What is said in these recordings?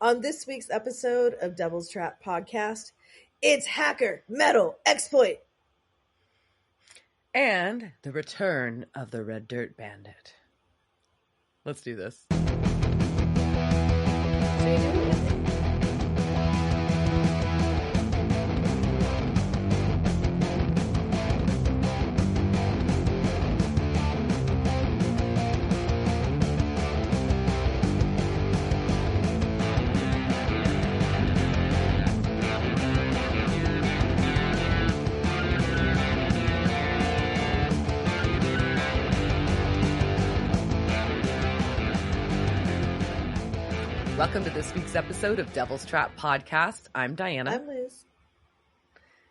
On this week's episode of Devil's Trap Podcast, it's Hacker Metal Exploit. And the return of the Red Dirt Bandit. Let's do this. Welcome to this week's episode of Devil's Trap Podcast. I'm Diana. I'm Liz.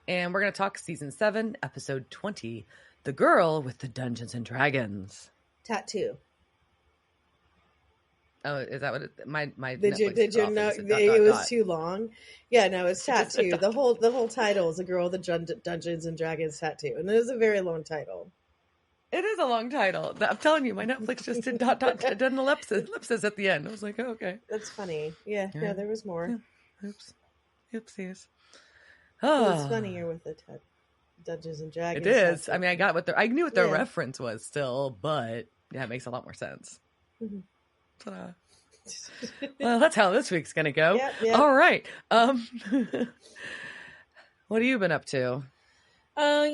And we're going to talk Season 7, Episode 20, The Girl with the Dungeons and Dragons. Tattoo. Oh, is that what it... My Did you know it was too long? Yeah, no, it's Tattoo. The whole title is The Girl with the Dungeons and Dragons Tattoo. And it is a very long title. It is a long title. I'm telling you, my Netflix just did done ellipsis at the end. I was like, oh, okay. That's funny. Yeah, no, there was more. Yeah. Oops. Oopsies. Oh. It's funnier with the Dungeons and Dragons. It is. Tattoo. I mean, I knew what the reference was still, but yeah, it makes a lot more sense. Mm-hmm. Well, that's how this week's going to go. Yep. All right. What have you been up to? I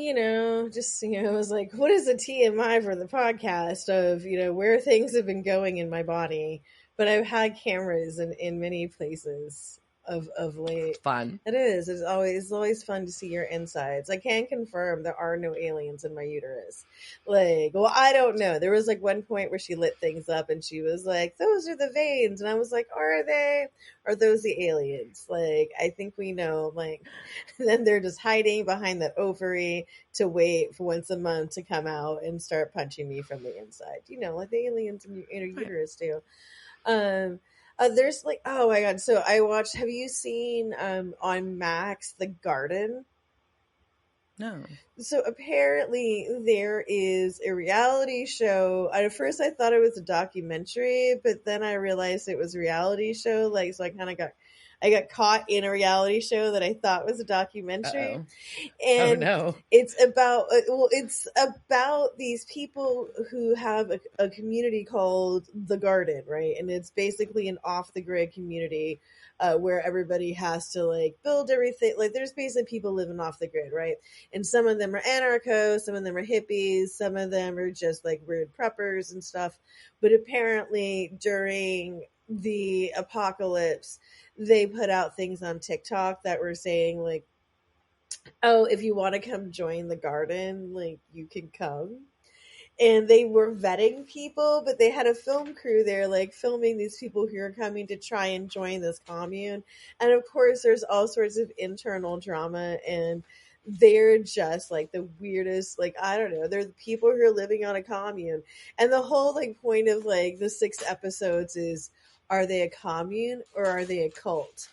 was like, what is the TMI for the podcast of, where things have been going in my body? But I've had cameras in many places of late. Fun. It is. It's always fun to see your insides. I can confirm there are no aliens in my uterus. I don't know. There was one point where she lit things up and she was like, those are the veins. And I was like, are they? Are those the aliens? I think we know. Then they're just hiding behind that ovary to wait for once a month to come out and start punching me from the inside. Like the aliens in your uterus do. There's oh my god. So I watched, have you seen on Max, The Garden? No. So apparently there is a reality show. At first I thought it was a documentary, but then I realized it was a reality show. So I got caught in a reality show that I thought was a documentary. Uh-oh. And no. It's about these people who have a community called The Garden, right? And it's basically an off the grid community where everybody has to build everything. There's basically people living off the grid, right? And some of them are anarchos, some of them are hippies, some of them are just weird preppers and stuff. But apparently during the apocalypse, they put out things on TikTok that were saying oh, if you want to come join the garden, you can come. And they were vetting people, but they had a film crew there, filming these people who are coming to try and join this commune. And of course, there's all sorts of internal drama, and they're just the weirdest, I don't know, they're the people who are living on a commune. And the whole point of the 6 episodes is, are they a commune or are they a cult?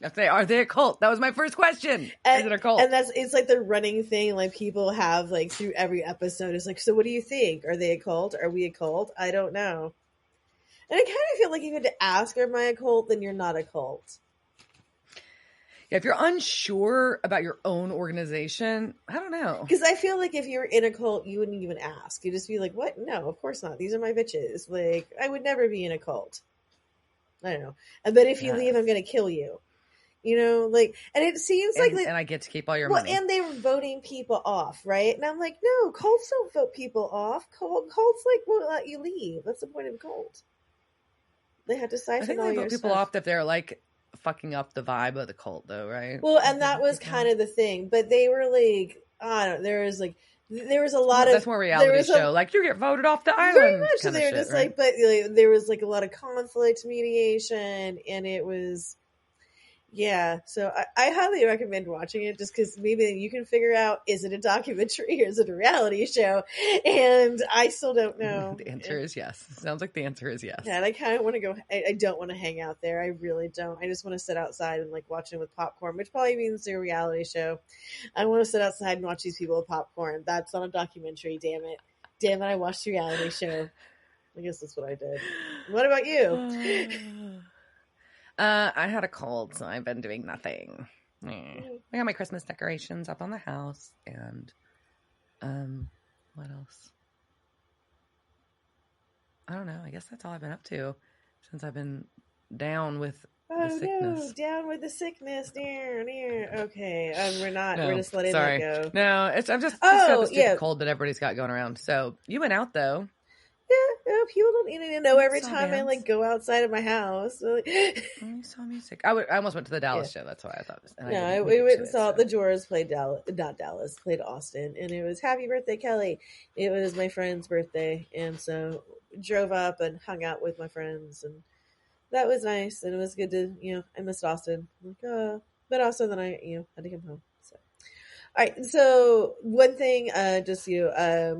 Are they a cult? That was my first question. Is it a cult? And it's the running thing people have through every episode is so what do you think? Are they a cult? Are we a cult? I don't know. And I kind of feel if you had to ask, am I a cult, then you're not a cult. Yeah, if you're unsure about your own organization, I don't know. Because I feel if you're in a cult, you wouldn't even ask. You'd just be what? No, of course not. These are my bitches. I would never be in a cult. I don't know. But if you leave, I'm going to kill you. And it seems and I get to keep all your money. And they were voting people off, right? And I'm no, cults don't vote people off. Cults won't let you leave. That's the point of a cult. They have to siphon all your stuff. I think they vote people off if they're fucking up the vibe of the cult, though, right? Well, and that was kind of the thing. But they were I don't know. There was a lot of... That's more reality show. You get voted off the island. Very much. They were just right? But there was a lot of conflict mediation, and it was... Yeah, so I highly recommend watching it just because maybe you can figure out, is it a documentary or is it a reality show? And I still don't know. The answer is yes. Sounds like the answer is yes. Yeah, and I kind of want to go, I don't want to hang out there. I really don't. I just want to sit outside and watch it with popcorn, which probably means they're a reality show. I want to sit outside and watch these people with popcorn. That's not a documentary, damn it. Damn it, I watched a reality show. I guess that's what I did. What about you? I had a cold, so I've been doing nothing. I got my Christmas decorations up on the house, and what else? I don't know. I guess that's all I've been up to since I've been down with the sickness. No, down with the sickness. Near. Okay, we're not. No, we're just letting sorry. that go. No, I'm just got the stupid cold that everybody's got going around. So you went out though. Yeah, people don't need to know every time bands. I go outside of my house. You saw music. I almost went to the Dallas show. That's why I thought. We went and saw the Doors played played Austin, and it was Happy Birthday, Kelly. It was my friend's birthday, and so drove up and hung out with my friends, and that was nice, and it was good to I missed Austin, but also then I had to come home. So. All right, so one thing,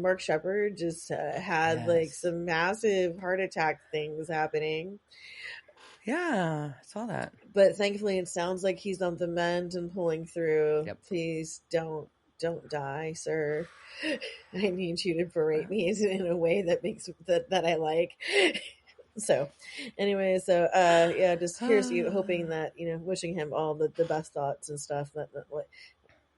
Mark Shepard just had like some massive heart attack things happening. Yeah, I saw that. But thankfully, it sounds like he's on the mend and pulling through. Yep. Please don't die, sir. I need you to berate me in a way that makes that I like. So, anyway, just here's you hoping that wishing him all the best thoughts and stuff.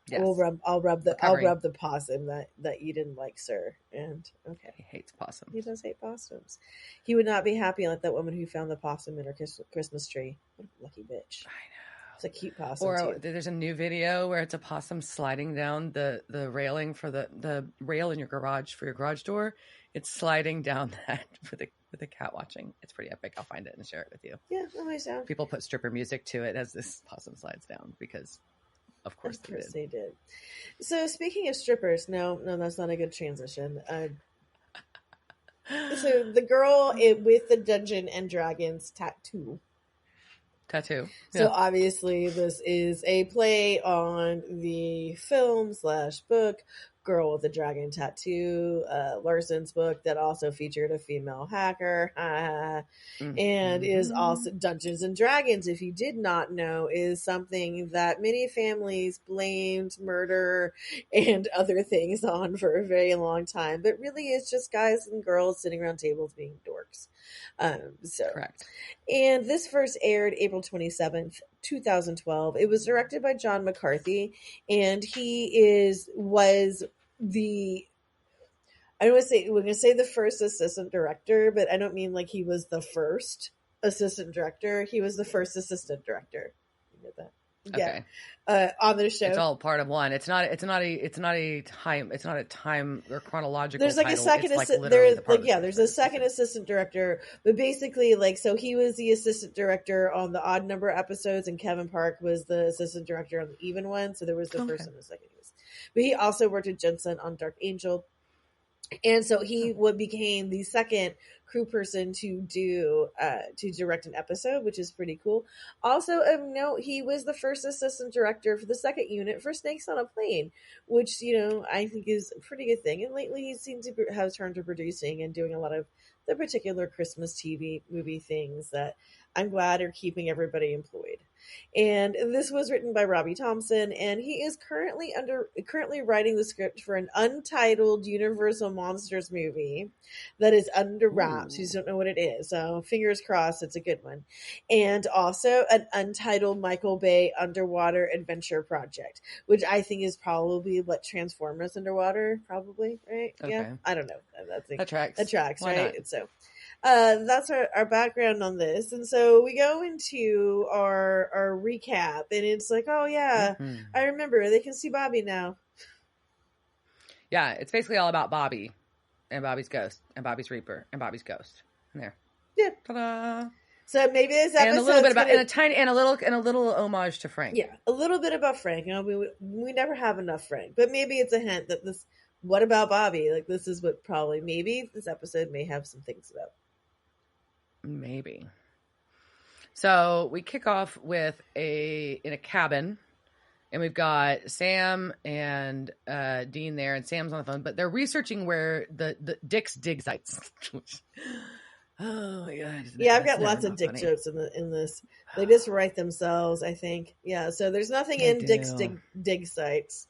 Yes. I'll rub the possum that you didn't like, sir. And okay, he hates possums. He does hate possums. He would not be happy like that woman who found the possum in her Christmas tree. What a lucky bitch! I know. It's a cute possum. Or too. There's a new video where it's a possum sliding down the railing for the rail in your garage for your garage door. It's sliding down that with the cat watching. It's pretty epic. I'll find it and share it with you. Yeah, always down. People put stripper music to it as this possum slides down because. Of course they did. So speaking of strippers, no, that's not a good transition. So the girl with the Dungeons and Dragons tattoo. Yeah. So obviously this is a play on the film/book Girl with the Dragon Tattoo, Larson's book that also featured a female hacker, and is also Dungeons and Dragons. If you did not know, is something that many families blamed murder and other things on for a very long time, but really it's just guys and girls sitting around tables being dorks. Correct. And this first aired April 27th, 2012. It was directed by John McCarthy, and he was we're going to say the first assistant director, but I don't mean like he was the first assistant director. He was the first assistant director. You get that? Okay. Yeah. On the show, it's all part of one. It's not a time or chronological. There's like title. A second assistant. There's a second assistant director, but basically, so he was the assistant director on the odd number episodes, and Kevin Park was the assistant director on the even one. So there was the first and the second. But he also worked with Jensen on Dark Angel, and so he became the second crew person to direct an episode, which is pretty cool. Also of note, he was the first assistant director for the second unit for Snakes on a Plane, which I think is a pretty good thing. And lately he seems to have turned to producing and doing a lot of the particular Christmas TV movie things that I'm glad are keeping everybody employed. And this was written by Robbie Thompson, and he is currently writing the script for an untitled Universal Monsters movie that is under wraps. You just don't know what it is, so fingers crossed it's a good one. And also an untitled Michael Bay underwater adventure project, which I think is probably what Transformers underwater, probably, right? Okay. Yeah, I don't know. That tracks. That tracks, Why right? not? So. That's our background on this, and so we go into our recap, and it's like, oh yeah, I remember. They can see Bobby now. Yeah, it's basically all about Bobby and Bobby's ghost and Bobby's Reaper and Bobby's ghost. And there, yeah, ta-da! So maybe this episode and a little bit about and a little homage to Frank. Yeah, a little bit about Frank. We never have enough Frank, but maybe it's a hint that this. What about Bobby? Like this is what maybe this episode may have some things about. Maybe. So we kick off in a cabin, and we've got Sam and Dean there, and Sam's on the phone, but they're researching where the Dick's dig sites. Oh my god! Yeah, I've got lots of Dick jokes in this. They just write themselves, I think. Yeah, so there's nothing in Dick's dig sites.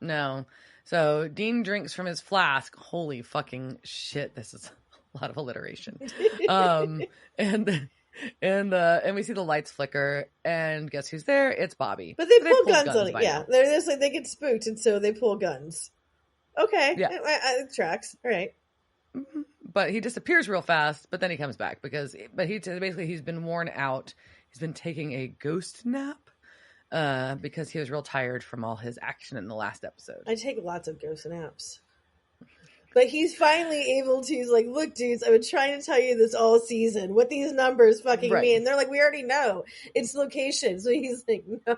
No. So Dean drinks from his flask. Holy fucking shit! This is a lot of alliteration. And And we see the lights flicker, and guess who's there? It's Bobby. But they pull pulled guns on it. by Yeah, now. they're just like they get spooked, and so they pull guns. Okay, Yeah. it tracks. All right. But he disappears real fast, but then he comes back he's been worn out. He's been taking a ghost nap because he was real tired from all his action in the last episode. I take lots of ghost naps. But he's finally able to, he's like, look, dudes, I've been trying to tell you this all season, what these numbers fucking mean. And they're like, we already know. It's location. So he's like, no.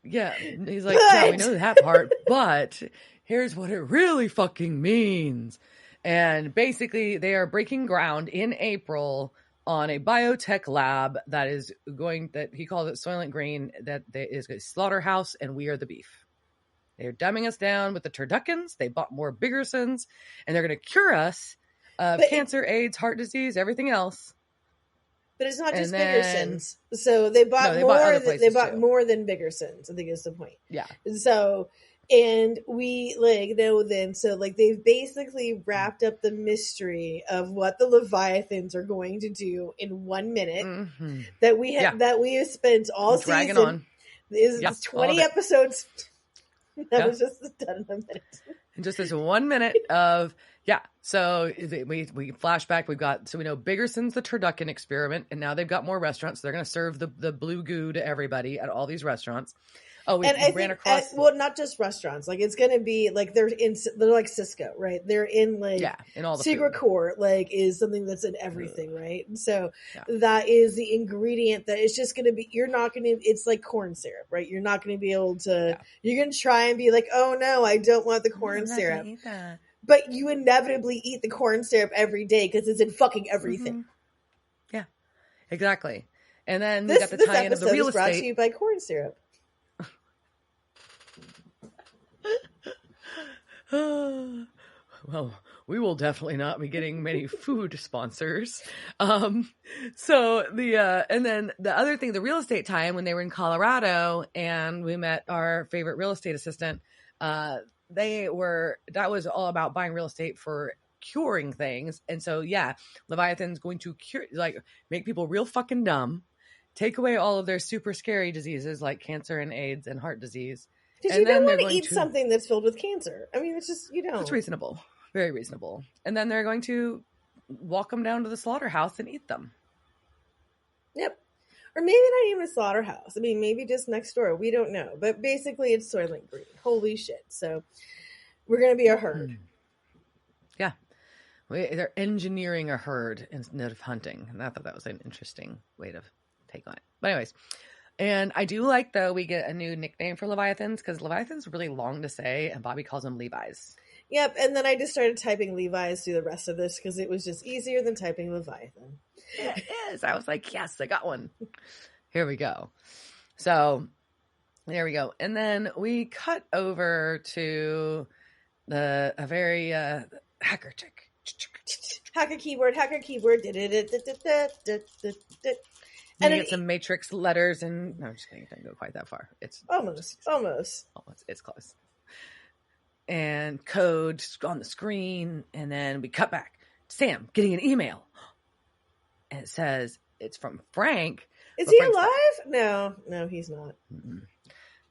Yeah. He's like, yeah, we know that part, but here's what it really fucking means. And basically, they are breaking ground in April on a biotech lab that he calls it Soylent Green, that is a slaughterhouse, and we are the beef. They're dumbing us down with the turduckens. They bought more Biggersons, and they're going to cure us of cancer, AIDS, heart disease, everything else. But it's not just Biggersons. So they bought more than Biggersons, I think is the point. Yeah. So, and we know then, so they've basically wrapped up the mystery of what the Leviathans are going to do in 1 minute that we have spent all dragging season. On. Is 20 episodes. That was just done in a minute. And just this 1 minute of, so we flash back. We know Biggerson's the turducken experiment, and now they've got more restaurants. So they're going to serve the blue goo to everybody at all these restaurants. Oh, we ran across. Well, not just restaurants. It's going to be they're like Cisco, right? They're in in all the Secret Core, is something that's in everything, right? And so that is the ingredient that it's just going to be. You're not going to. It's like corn syrup, right? You're not going to be able to. Yeah. You're going to try and be like, oh no, I don't want the corn syrup. Eat that. But you inevitably eat the corn syrup every day because it's in fucking everything. Yeah, exactly. And then we got the tie-in of the real estate. Brought to you by corn syrup. Well, we will definitely not be getting many food sponsors. So and then the other thing, the real estate time when they were in Colorado and we met our favorite real estate assistant, that was all about buying real estate for curing things. And so, Leviathan's going to make people real fucking dumb, take away all of their super scary diseases like cancer and AIDS and heart disease. Because you don't want to eat something that's filled with cancer. I mean, it's just, It's reasonable. Very reasonable. And then they're going to walk them down to the slaughterhouse and eat them. Yep. Or maybe not even a slaughterhouse. I mean, maybe just next door. We don't know. But basically, it's Soylent Green. Holy shit. So we're going to be a herd. Yeah. They're engineering a herd instead of hunting. And I thought that was an interesting way to take on it. But anyways. And I do like, though, we get a new nickname for Leviathans because Leviathan's really long to say, and Bobby calls them Levi's. Yep, and then I just started typing Levi's through the rest of this because it was just easier than typing Leviathan. It is. I was like, yes, I got one. Here we go. So, there we go. And then we cut over to a very hacker chick. Hacker keyboard. And you get some matrix letters and no, I'm just kidding. It doesn't go quite that far. It's almost. It's close. And code on the screen, and then we cut back. Sam getting an email, and it says it's from Frank. Is he alive? No, he's not. Mm-hmm.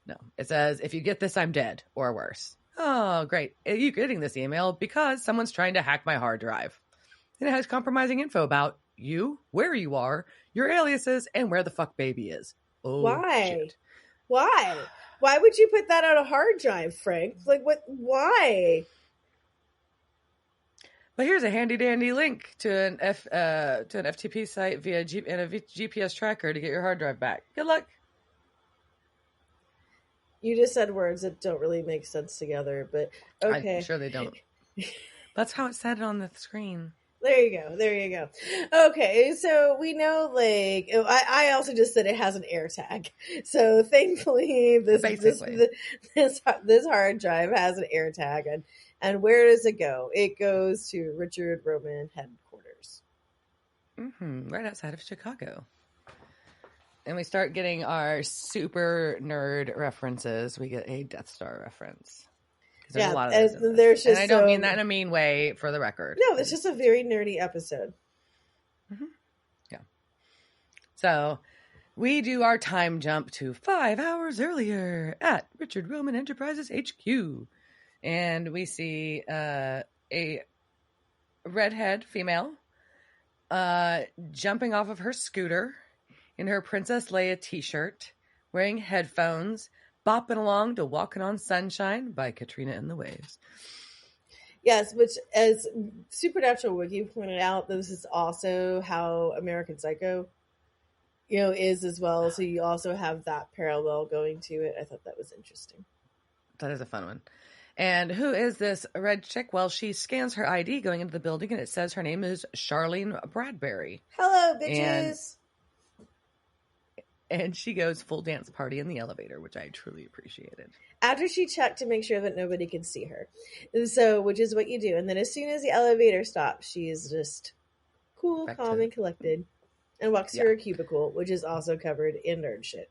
No, it says if you get this, I'm dead or worse. Oh, great! Are you getting this email because someone's trying to hack my hard drive? And it has compromising info about you, where you are, your aliases, and where the fuck baby is. Oh, why? Shit. Why? Why would you put that on a hard drive, Frank? What? Why? But here's a handy dandy link to an FTP site via and a GPS tracker to get your hard drive back. Good luck. You just said words that don't really make sense together, but okay. I'm sure they don't. That's how it said it on the screen. There you go. Okay, so we know, I also just said it has an AirTag. So thankfully, this hard drive has an AirTag, and where does it go? It goes to Richard Roman headquarters, right outside of Chicago. And we start getting our super nerd references. We get a Death Star reference. There's a lot of those. And I don't mean that in a mean way, for the record. No, it's just a very nerdy episode. Yeah. So we do our time jump to 5 hours earlier at Richard Roman Enterprises HQ. And we see a redhead female jumping off of her scooter in her Princess Leia t-shirt, wearing headphones, bopping along to Walking on Sunshine by Katrina and the Waves. Yes, which, as Supernatural Wiki pointed out, this is also how American Psycho, is as well. So you also have that parallel going to it. I thought that was interesting. That is a fun one. And who is this red chick? Well, she scans her ID going into the building, and it says her name is Charlene Bradbury. Hello, bitches. And she goes full dance party in the elevator, which I truly appreciated. After she checked to make sure that nobody could see her. And so, which is what you do. And then as soon as the elevator stops, she is just cool, calm, and collected and walks through her cubicle, which is also covered in nerd shit.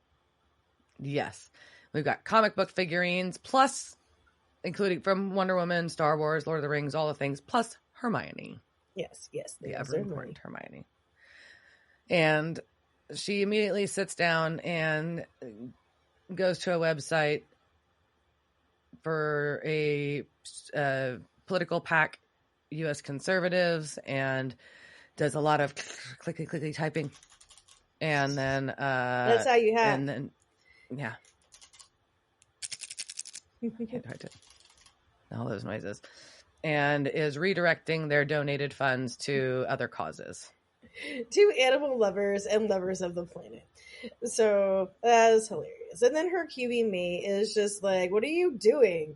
Yes. We've got comic book figurines, plus, including from Wonder Woman, Star Wars, Lord of the Rings, all the things, plus Hermione. Yes. The ever important Hermione. And she immediately sits down and goes to a website for a political PAC, U.S. conservatives, and does a lot of clicky typing. And then that's how you have. And then yeah. Can't write it. All those noises. And is redirecting their donated funds to other causes. To animal lovers and lovers of the planet. So that is hilarious. And then her QB mate is just like, what are you doing?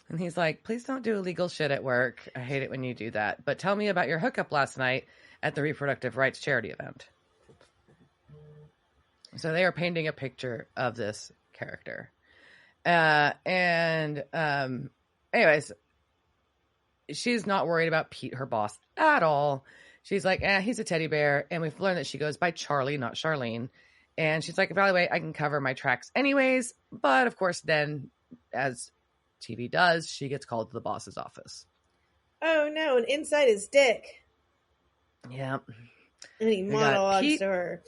And he's like, please don't do illegal shit at work. I hate it when you do that. But tell me about your hookup last night at the reproductive rights charity event. So they are painting a picture of this character. Anyways, she's not worried about Pete, her boss, at all. She's like, he's a teddy bear. And we've learned that she goes by Charlie, not Charlene. And she's like, by the way, I can cover my tracks anyways. But of course, then, as TV does, she gets called to the boss's office. Oh no, and inside is Dick. Yeah. And he monologues to her.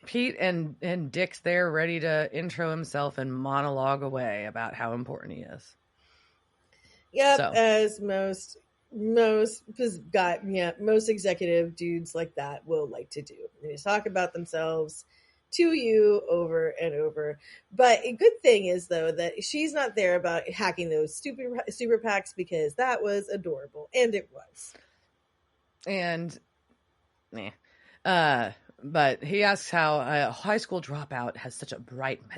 Pete and Dick's there ready to intro himself and monologue away about how important he is. Yep, so. As most executive dudes like that will like to do. They just talk about themselves to you over and over. But a good thing is, though, that she's not there about hacking those stupid super PACs, because that was adorable. And it was. And, but he asks how a high school dropout has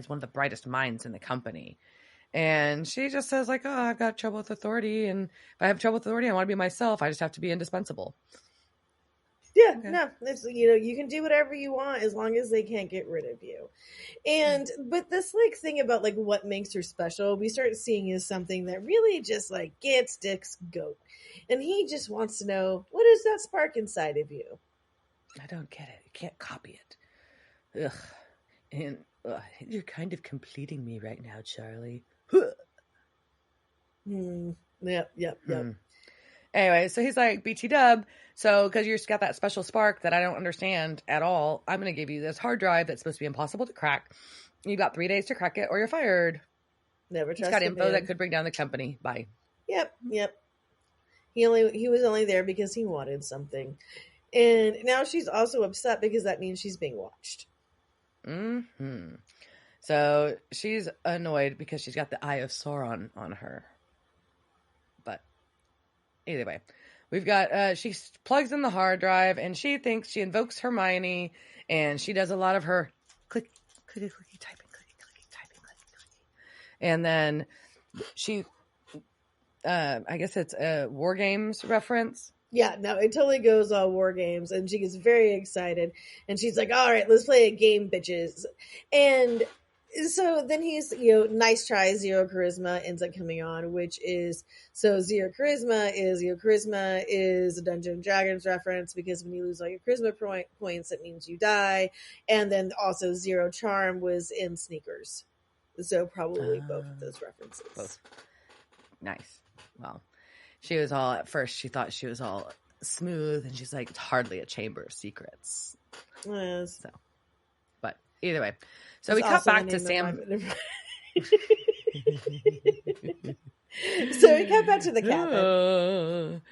one of the brightest minds in the company. And she just says, like, oh, I've got trouble with authority. And if I have trouble with authority, I want to be myself. I just have to be indispensable. Yeah, okay. No, it's, you can do whatever you want as long as they can't get rid of you. And, but this, like, thing about, like, what makes her special, we start seeing is something that really just, like, gets Dick's goat. And he just wants to know, what is that spark inside of you? I don't get it. You can't copy it. Ugh. And you're kind of completing me right now, Charlie. Yep. Anyway, so he's like, BT dub. So, because you've got that special spark that I don't understand at all, I'm going to give you this hard drive that's supposed to be impossible to crack. You got 3 days to crack it or you're fired. Never trust. It's got info that could bring down the company. Bye. Yep. He was only there because he wanted something. And now she's also upset because that means she's being watched. Mm-hmm. So she's annoyed because she's got the Eye of Sauron on her. But either way, we've got, she plugs in the hard drive and she thinks she invokes Hermione and she does a lot of her clicky typing. And then she, I guess it's a War Games reference. Yeah, no, it totally goes all War Games, and she gets very excited, and she's like, all right, let's play a game, bitches. And so then he's, nice try, zero charisma ends up coming on, which is, so zero charisma is a Dungeons and Dragons reference, because when you lose all your charisma points, it means you die. And then also zero charm was in Sneakers. So probably both of those references. Both. Nice. Well, she was all, at first, she thought she was all smooth, and she's like, it's hardly a chamber of secrets. Yes. So, but either way, so It's we cut also the back to name of Sam. So we cut back to the cabin.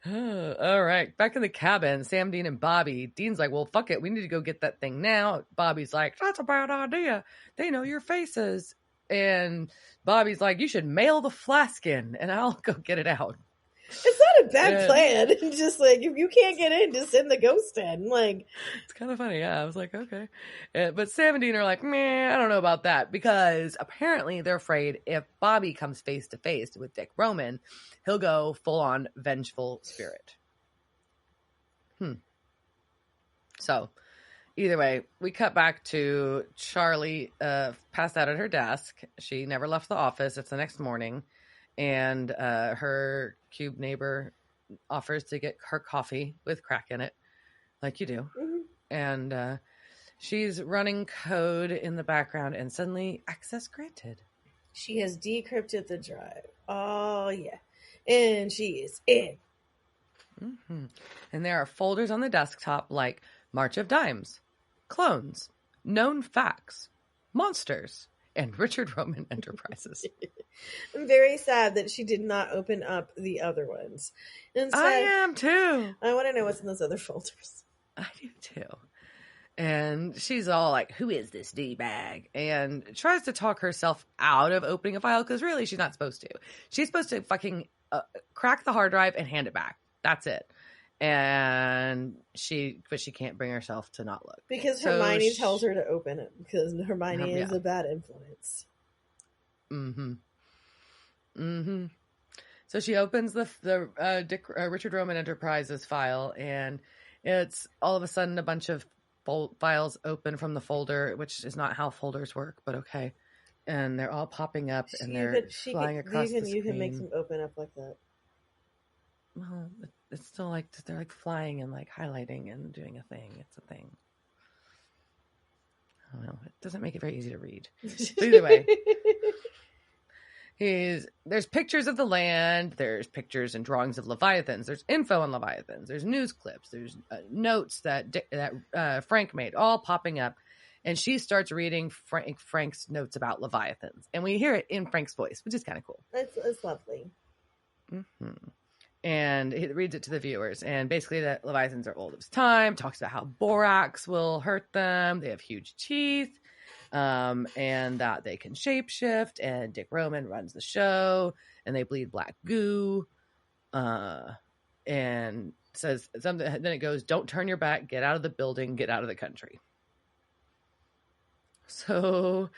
All right, back in the cabin, Sam, Dean, and Bobby. Dean's like, well, fuck it, we need to go get that thing now. Bobby's like, that's a bad idea. They know your faces. And Bobby's like, you should mail the flask in, and I'll go get it out. It's not a bad plan. Just like, if you can't get in, just send the ghost in. Like, it's kind of funny. Yeah, I was like, okay. But Sam and Dean are like, meh, I don't know about that, because apparently they're afraid if Bobby comes face to face with Dick Roman, he'll go full on vengeful spirit. So either way, we cut back to Charlie passed out at her desk. She never left the office. It's the next morning. And her cube neighbor offers to get her coffee with crack in it, like you do. Mm-hmm. And she's running code in the background, and suddenly access granted. She has decrypted the drive. Oh, yeah. And she is in. Mm-hmm. And there are folders on the desktop like March of Dimes, Clones, Known Facts, Monsters, and Richard Roman Enterprises. I'm very sad that she did not open up the other ones. Instead, I am too. I want to know what's in those other folders. I do too. And she's all like, who is this D-bag? And tries to talk herself out of opening a file, because really she's not supposed to. She's supposed to fucking crack the hard drive and hand it back. That's it. And she can't bring herself to not look. Because Hermione tells her to open it, because Hermione is a bad influence. Mm-hmm. Mm-hmm. So she opens the Richard Roman Enterprises file, and it's all of a sudden a bunch of files open from the folder, which is not how folders work, but okay. And they're all popping up, and they're flying across the screen. You can make them open up like that. Well, it's still like they're like flying and like highlighting and doing a thing. It's a thing. I don't know. It doesn't make it very easy to read. But either way, there's pictures of the land. There's pictures and drawings of Leviathans. There's info on Leviathans. There's news clips. There's notes that Frank made, all popping up. And she starts reading Frank's notes about Leviathans, and we hear it in Frank's voice, which is kind of cool. It's lovely. Mm-hmm. And he reads it to the viewers, and basically that Leviathans are old as time, talks about how borax will hurt them, they have huge teeth, and that they can shapeshift, and Dick Roman runs the show, and they bleed black goo, and says something, then it goes, don't turn your back, get out of the building, get out of the country. So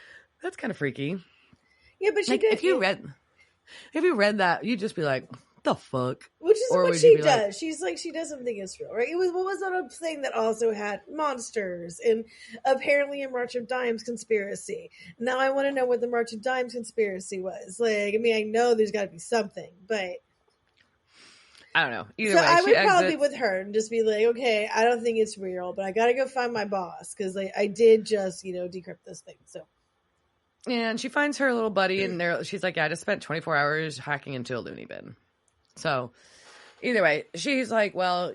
that's kind of freaky. Yeah, but she like, did. If you read that, you'd just be like, the fuck? Which is what she does. Like, she's like, she doesn't think it's real, right? What was that a thing that also had monsters and apparently a March of Dimes conspiracy? Now I want to know what the March of Dimes conspiracy was. Like, I mean, I know there's got to be something, but I don't know. Either way, I would probably be with her and just be like, okay, I don't think it's real, but I got to go find my boss, because I did just, decrypt this thing. So. And she finds her little buddy, and she's like, yeah, I just spent 24 hours hacking into a loony bin. So either way, she's like, well,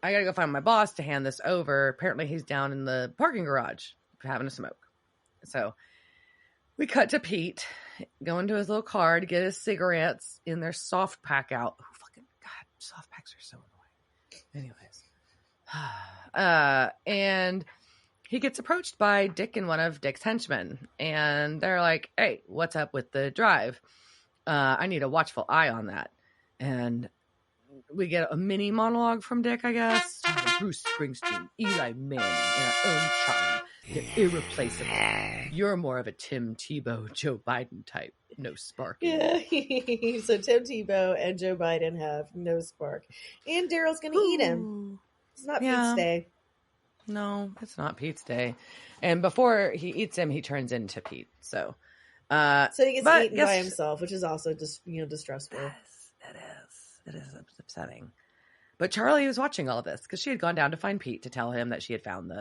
I got to go find my boss to hand this over. Apparently he's down in the parking garage having a smoke. So we cut to Pete going to his little car to get his cigarettes in their soft pack out. Oh, fucking God, soft packs are so annoying. Anyways. And he gets approached by Dick and one of Dick's henchmen. And they're like, hey, what's up with the drive? I need a watchful eye on that. And we get a mini monologue from Dick, I guess. Bruce Springsteen, Eli Manning, and our own Charlie. They're irreplaceable. You're more of a Tim Tebow, Joe Biden type. No spark. Yeah. So Tim Tebow and Joe Biden have no spark. And Daryl's going to eat him. It's not Pete's day. No, it's not Pete's day. And before he eats him, he turns into Pete. So he gets eaten by himself, which is also just distressful. Yes, it is upsetting. But Charlie was watching all of this because she had gone down to find Pete to tell him that she had found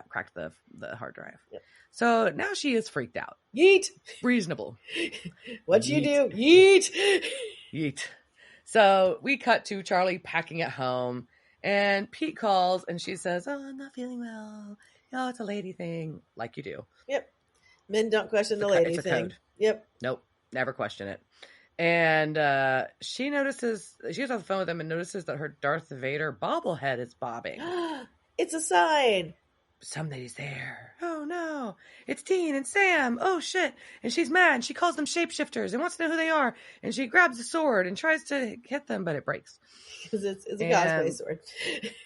cracked the hard drive. Yep. So now she is freaked out. Yeet. Reasonable. What you do? Yeet. Yeet. So we cut to Charlie packing at home, and Pete calls, and she says, "Oh, I'm not feeling well. Oh, it's a lady thing," like you do. Yep. Men don't question the lady It's a thing. code. Yep. Nope, never question it. And she notices, she gets off the phone with him and notices that her Darth Vader bobblehead is bobbing. It's a sign. Somebody's there. Oh no, it's Dean and Sam. Oh shit. And she's mad. She calls them shapeshifters and wants to know who they are. And she grabs a sword and tries to hit them, but it breaks. Because it's a cosplay sword.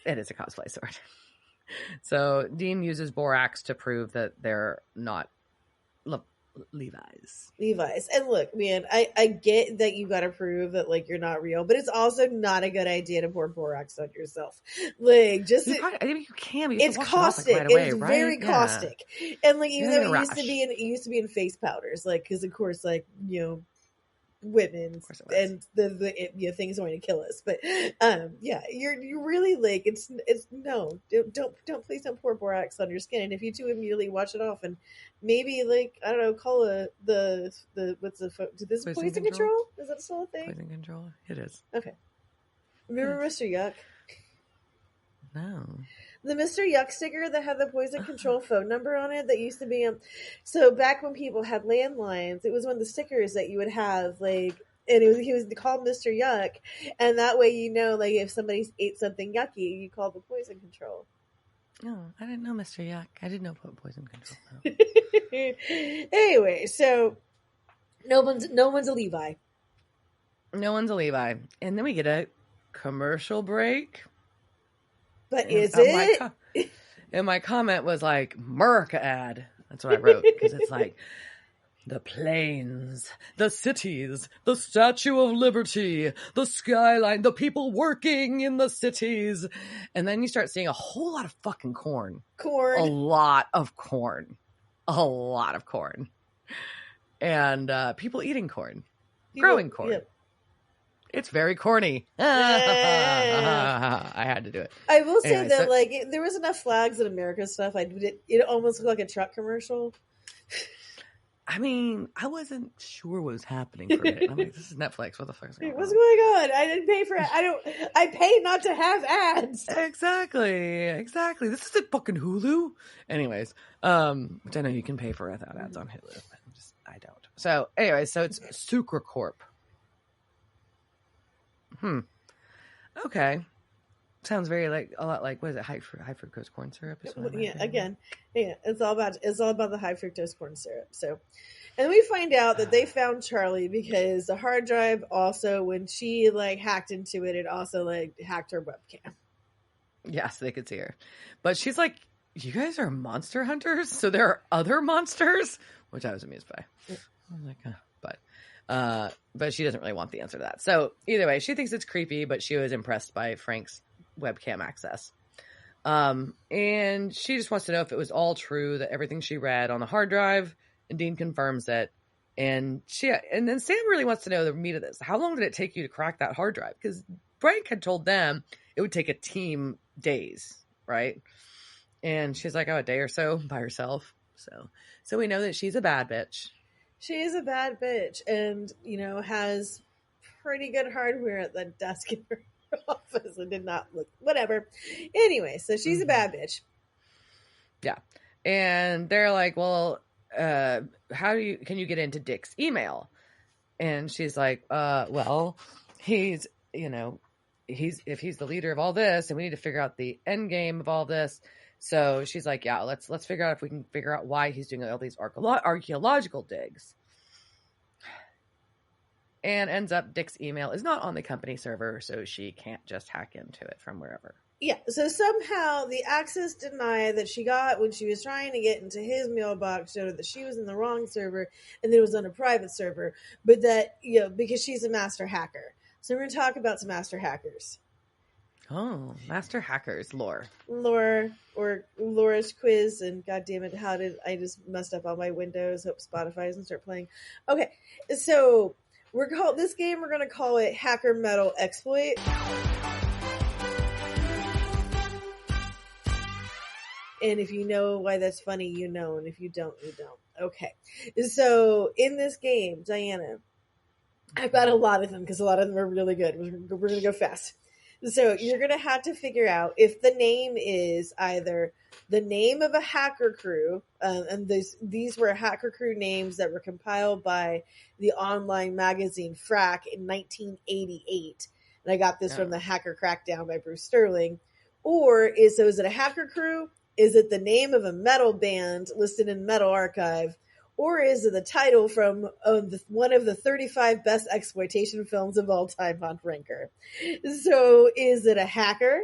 It is a cosplay sword. So Dean uses borax to prove that they're not Levi's. And look, man, I get that you got to prove that like you're not real, but it's also not a good idea to pour borax on yourself. Like, just I think you can. But it's caustic. Right away, it's very caustic, and like even though it used to be in face powders, like because of course, like women and the things are going to kill us, but you're really like it's no, don't please don't pour borax on your skin, and if you do, immediately wash it off and maybe like I don't know, call the what's the this poison control? Is that still a thing? Poison control, it is. Okay, remember Mr. Yuck? No. The Mr. Yuck sticker that had the poison control phone number on it that used to be so back when people had landlines, it was one of the stickers that you would have like, and he was called Mr. Yuck, and that way like if somebody ate something yucky, you called the poison control. Oh, I didn't know Mr. Yuck. I didn't know poison control. Anyway, so no one's a Levi. No one's a Levi, and then we get a commercial break. But is it? And my comment was like, America ad. That's what I wrote. Because it's like, the plains, the cities, the Statue of Liberty, the skyline, the people working in the cities. And then you start seeing a whole lot of fucking corn. A lot of corn. And people eating corn. Growing corn. Yep. It's very corny. I had to do it. I will say that, like, there was enough flags in America stuff. It almost looked like a truck commercial. I mean, I wasn't sure what was happening for it. I'm like, this is Netflix. What the fuck is going on? What's going on? I didn't pay for it. I paid not to have ads. Exactly. This isn't fucking Hulu. Anyways, which I know you can pay for without ads on Hulu. I don't. So, anyway, so it's Sucre Corp. Okay. Sounds very a lot like, what is it? High fructose corn syrup? It's all about the high fructose corn syrup. So, and we find out that they found Charlie because the hard drive also, when she like hacked into it, it also like hacked her webcam. Yeah, so they could see her. But she's like, you guys are monster hunters? So there are other monsters? Which I was amused by. I was like, but she doesn't really want the answer to that. So either way, she thinks it's creepy, but she was impressed by Frank's webcam access. And she just wants to know if it was all true, that everything she read on the hard drive, and Dean confirms it. And then Sam really wants to know the meat of this. How long did it take you to crack that hard drive? Because Frank had told them it would take a team days, right? And she's like, a day or so by herself. So we know that she's a bad bitch. She is a bad bitch and, has pretty good hardware at the desk in her office and did not look, whatever. Anyway, so she's a bad bitch. Yeah. And they're like, well, can you get into Dick's email? And she's like, well, he's if he's the leader of all this and we need to figure out the end game of all this. So she's like, yeah, let's figure out if we can figure out why he's doing all these archaeological digs. And ends up Dick's email is not on the company server, so she can't just hack into it from wherever. Yeah, so somehow the access denied that she got when she was trying to get into his mailbox showed that she was in the wrong server and that it was on a private server, but that, because she's a master hacker. So we're going to talk about some master hackers. Oh, master hackers lore or Laura's quiz, and God damn it, how did I just messed up all my windows? Hope Spotify doesn't start playing. Okay, so we're going to call it Hacker Metal Exploit. And if you know why that's funny, you know, and if you don't, you don't. Okay, so in this game, Diana, I've got a lot of them because a lot of them are really good. We're going to go fast. So you're going to have to figure out if the name is either the name of a hacker crew, and these were hacker crew names that were compiled by the online magazine Frack in 1988. And I got this from the Hacker Crackdown by Bruce Sterling. Or is it a hacker crew? Is it the name of a metal band listed in Metal Archive? Or is it the title from one of the 35 best exploitation films of all time on Ranker? So is it a hacker?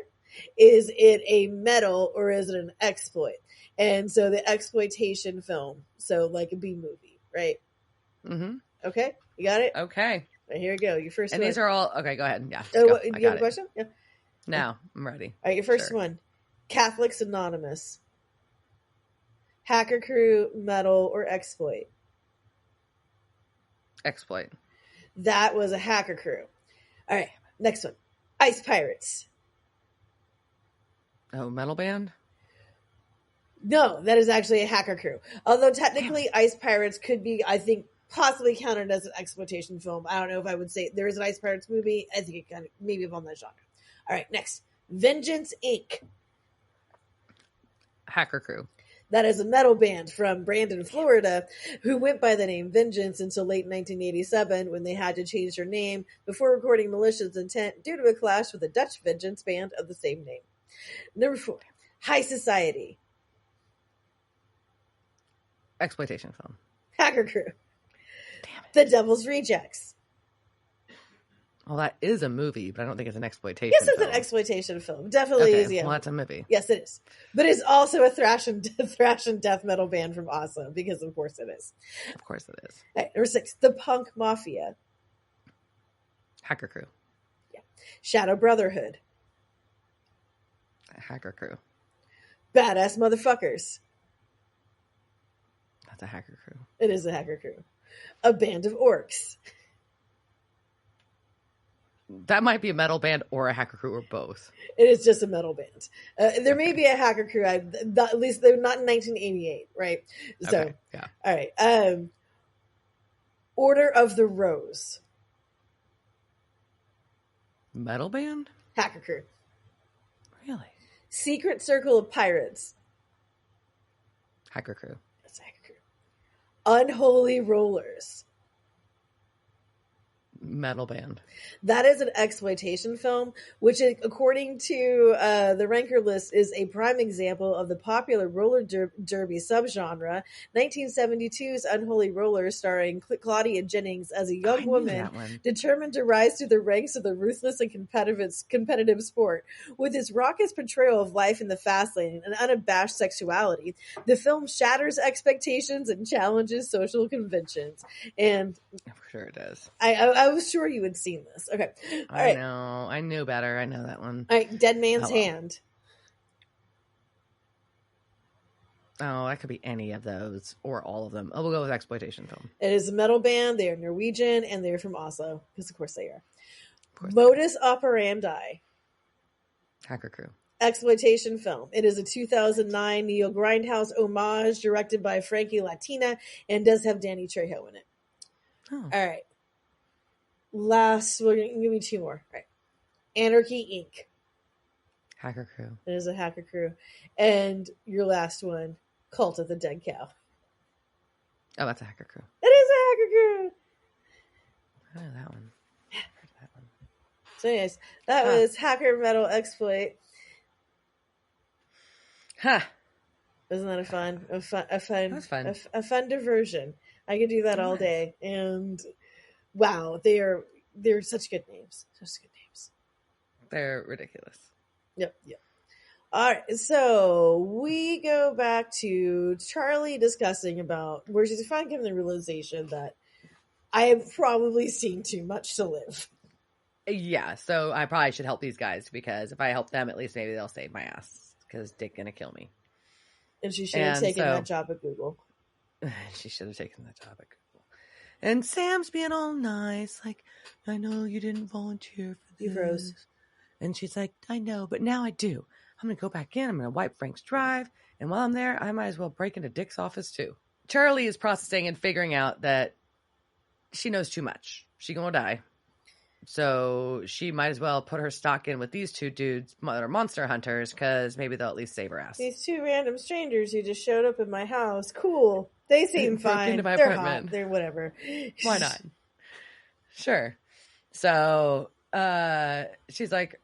Is it a metal? Or is it an exploit? And so the exploitation film. So like a B movie, right? Mm-hmm. Okay, you got it? Okay. Right, here we go. Your first and one. These are all... Okay, go ahead. Yeah. Do you have a question? Yeah. No, I'm ready. All right, your first one. Catholics Anonymous. Hacker crew, metal, or exploit? Exploit. That was a hacker crew. All right, next one. Ice Pirates. Oh, metal band? No, that is actually a hacker crew. Although technically Ice Pirates could be, I think, possibly counted as an exploitation film. I don't know if I would say there is an Ice Pirates movie. I think it kind of maybe on that genre. All right, next. Vengeance Inc. Hacker crew. That is a metal band from Brandon, Florida, who went by the name Vengeance until late 1987 when they had to change their name before recording Malicious Intent due to a clash with a Dutch Vengeance band of the same name. Number 4, High Society. Exploitation film. Hacker crew. Damn it. The Devil's Rejects. Well, that is a movie, but I don't think it's an exploitation Yes, it's film. an exploitation film. Definitely is, yeah. Well, that's a movie. Yes, it is. But it's also a thrash and death metal band from Oslo, because of course it is. Of course it is. All right, number 6, The Punk Mafia. Hacker crew. Yeah. Shadow Brotherhood. Hacker crew. Badass Motherfuckers. That's a hacker crew. It is a hacker crew. A Band of Orcs. That might be a metal band or a hacker crew or both. It is just a metal band. There may be a hacker crew. At least they're not in 1988, right? So, okay, yeah. All right. Order of the Rose. Metal band? Hacker crew. Really? Secret Circle of Pirates. Hacker crew. That's a hacker crew. Unholy Rollers. Metal band. That is an exploitation film, which, according to the Ranker list, is a prime example of the popular roller derby subgenre. 1972's Unholy Rollers, starring Claudia Jennings as a young woman determined to rise through the ranks of the ruthless and competitive sport. With its raucous portrayal of life in the fast lane and unabashed sexuality, the film shatters expectations and challenges social conventions. And I'm sure it does. I was sure you had seen this. Okay. All right. I know. I knew better. I know that one. All right. Dead Man's Hand. Oh, that could be any of those or all of them. Oh, we'll go with exploitation film. It is a metal band. They are Norwegian and they're from Oslo, because of course they are. Modus Operandi. Hacker crew. Exploitation film. It is a 2009 Neo Grindhouse homage directed by Frankie Latina and does have Danny Trejo in it. Oh. All right. Last, we're going to give me 2 more. All right. Anarchy Inc. Hacker crew. It is a hacker crew. And your last one, Cult of the Dead Cow. Oh, that's a hacker crew. It is a hacker crew. I know that one. So anyways, that was Hacker Metal Exploit. Huh. Isn't that a fun diversion? I could do that all day. And wow, they're such good names. Such good names. They're ridiculous. Yep. All right, so we go back to Charlie discussing about where she's finally given the realization that I have probably seen too much to live. Yeah, so I probably should help these guys, because if I help them, at least maybe they'll save my ass, because Dick's gonna kill me. And she should have taken that job at Google. She should have taken that job at Google. And Sam's being all nice, like, I know you didn't volunteer for this. You froze. And she's like, I know, but now I do. I'm going to go back in. I'm going to wipe Frank's drive. And while I'm there, I might as well break into Dick's office too. Charlie is processing and figuring out that she knows too much. she gonna die. So she might as well put her stock in with these two dudes that are monster hunters, because maybe they'll at least save her ass. These two random strangers who just showed up at my house. Cool. They seem Broke fine. into my They're apartment. hot. They're whatever. Why not? Sure. So she's like,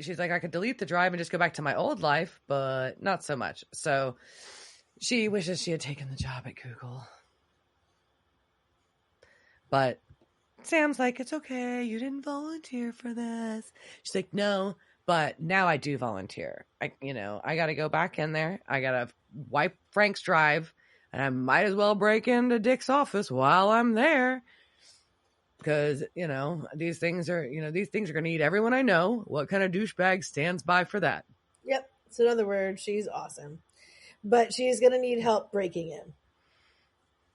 I could delete the drive and just go back to my old life, but not so much. So she wishes she had taken the job at Google. But Sam's like, it's okay. You didn't volunteer for this. She's like, no, but now I do volunteer. I got to go back in there. I got to wipe Frank's drive, and I might as well break into Dick's office while I'm there. Because, these things are going to need everyone I know. What kind of douchebag stands by for that? Yep. So in other words, she's awesome. But she's going to need help breaking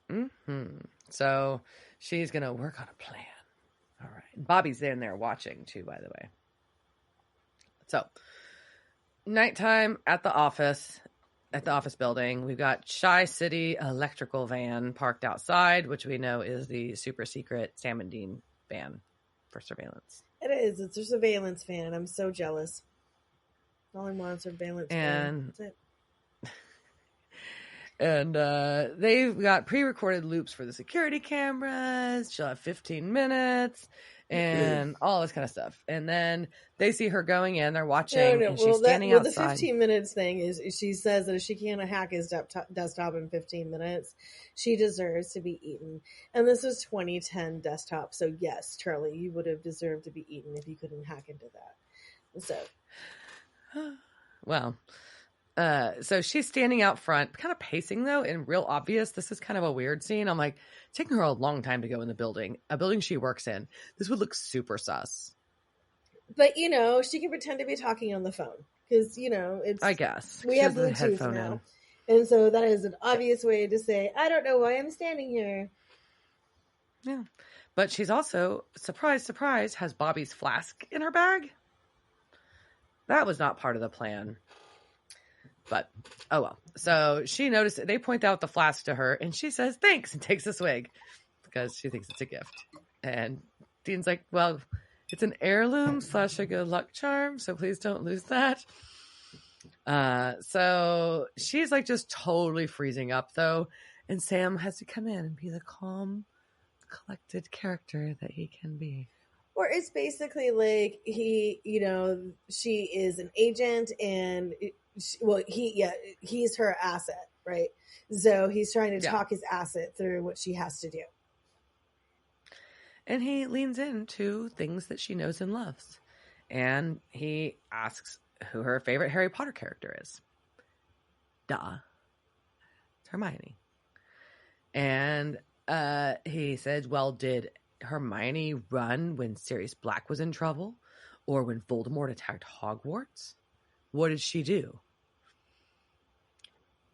in. Mm-hmm. So she's going to work on a plan. All right. Bobby's in there watching too, by the way. So nighttime at the office building, we've got Shy City electrical van parked outside, which we know is the super secret Sam and Dean van for surveillance. It is. It's a surveillance van. I'm so jealous. All I want is surveillance van. That's it. And they've got pre-recorded loops for the security cameras. She'll have 15 minutes and all this kind of stuff. And then they see her going in. They're watching, and she's standing outside. The 15 minutes thing is, she says that if she can't hack his desktop in 15 minutes, she deserves to be eaten. And this was 2010 desktop. So yes, Charlie, you would have deserved to be eaten if you couldn't hack into that. So, well... so she's standing out front, kind of pacing though, and real obvious. This is kind of a weird scene. I'm like, it's taking her a long time to go in a building she works in. This would look super sus. But she can pretend to be talking on the phone because it's. I guess we have Bluetooth now, and so that is an obvious way to say, I don't know why I'm standing here. Yeah, but she's also, surprise, surprise, has Bobby's flask in her bag. That was not part of the plan. But, oh well. So she noticed it. They point out the flask to her, and she says thanks and takes a swig because she thinks it's a gift. And Dean's like, well, it's an heirloom / a good luck charm, so please don't lose that. So she's like just totally freezing up though, and Sam has to come in and be the calm, collected character that he can be. Or it's basically like he, she is an agent and he's her asset, right? So he's trying to talk his asset through what she has to do. And he leans into things that she knows and loves. And he asks who her favorite Harry Potter character is. Duh. It's Hermione. And he said, well, did Hermione run when Sirius Black was in trouble? Or when Voldemort attacked Hogwarts? What did she do?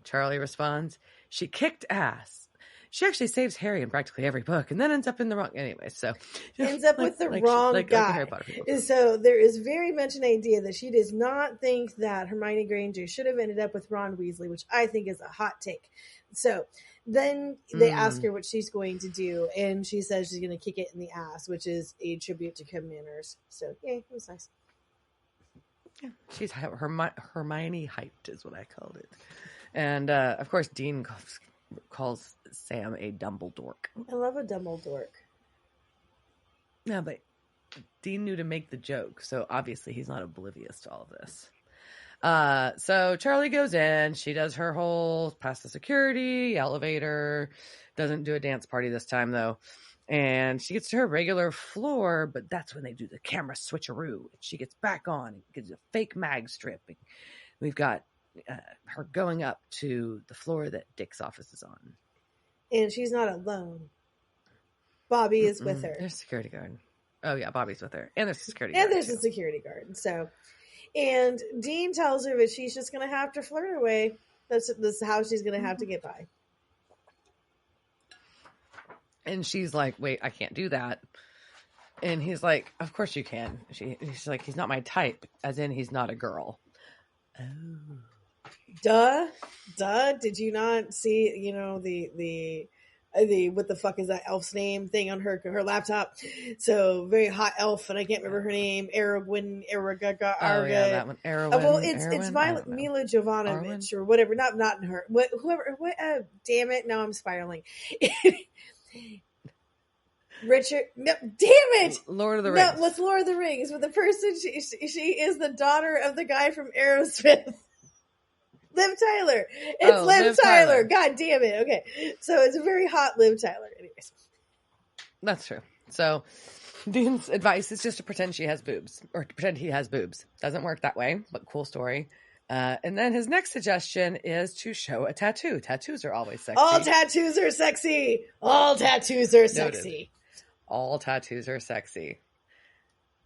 Charlie responds, she kicked ass. She actually saves Harry in practically every book and then ends up in the wrong... Anyway, so... Ends up with the wrong guy. So there is very much an idea that she does not think that Hermione Granger should have ended up with Ron Weasley, which I think is a hot take. So then they ask her what she's going to do, and she says she's going to kick it in the ass, which is a tribute to Kim Manners. So, yay, it was nice. Yeah, she's Hermione hyped is what I called it. And, of course, Dean calls Sam a Dumbledore. I love a Dumbledore. Yeah, but Dean knew to make the joke, so obviously he's not oblivious to all of this. So Charlie goes in. She does her whole past the security, elevator. Doesn't do a dance party this time, though. And she gets to her regular floor, but that's when they do the camera switcheroo. She gets back on and gives a fake mag strip. We've got her going up to the floor that Dick's office is on. And she's not alone. Bobby is with her. There's a security guard. Oh, yeah, Bobby's with her. And there's a security guard. And there's a security guard. So, and Dean tells her that she's just going to have to flirt her way. This is how she's going to have to get by. And she's like, wait, I can't do that. And he's like, of course you can. She's like, he's not my type, as in he's not a girl. Oh. Duh. Did you not see, the the what the fuck is that elf's name thing on her laptop. So very hot elf, and I can't remember her name. Aragwin, Aragaga, Oh yeah, Arga. that one. Erwin. Well, it's Erwin? I don't know. Mila Arwen? Jovanovic or whatever. Not her. Whoever. What? Damn it! Now I'm spiraling. Richard. No, damn it! Lord of the Rings. No, what's Lord of the Rings? But the person she is the daughter of the guy from Aerosmith. Liv Tyler. It's Liv Tyler. God damn it. Okay. So it's a very hot Liv Tyler. Anyways. That's true. So Dean's advice is just to pretend she has boobs, or to pretend he has boobs. Doesn't work that way, but cool story. And then his next suggestion is to show a tattoo. Tattoos are always sexy. All tattoos are sexy. All tattoos are sexy. Noted. All tattoos are sexy.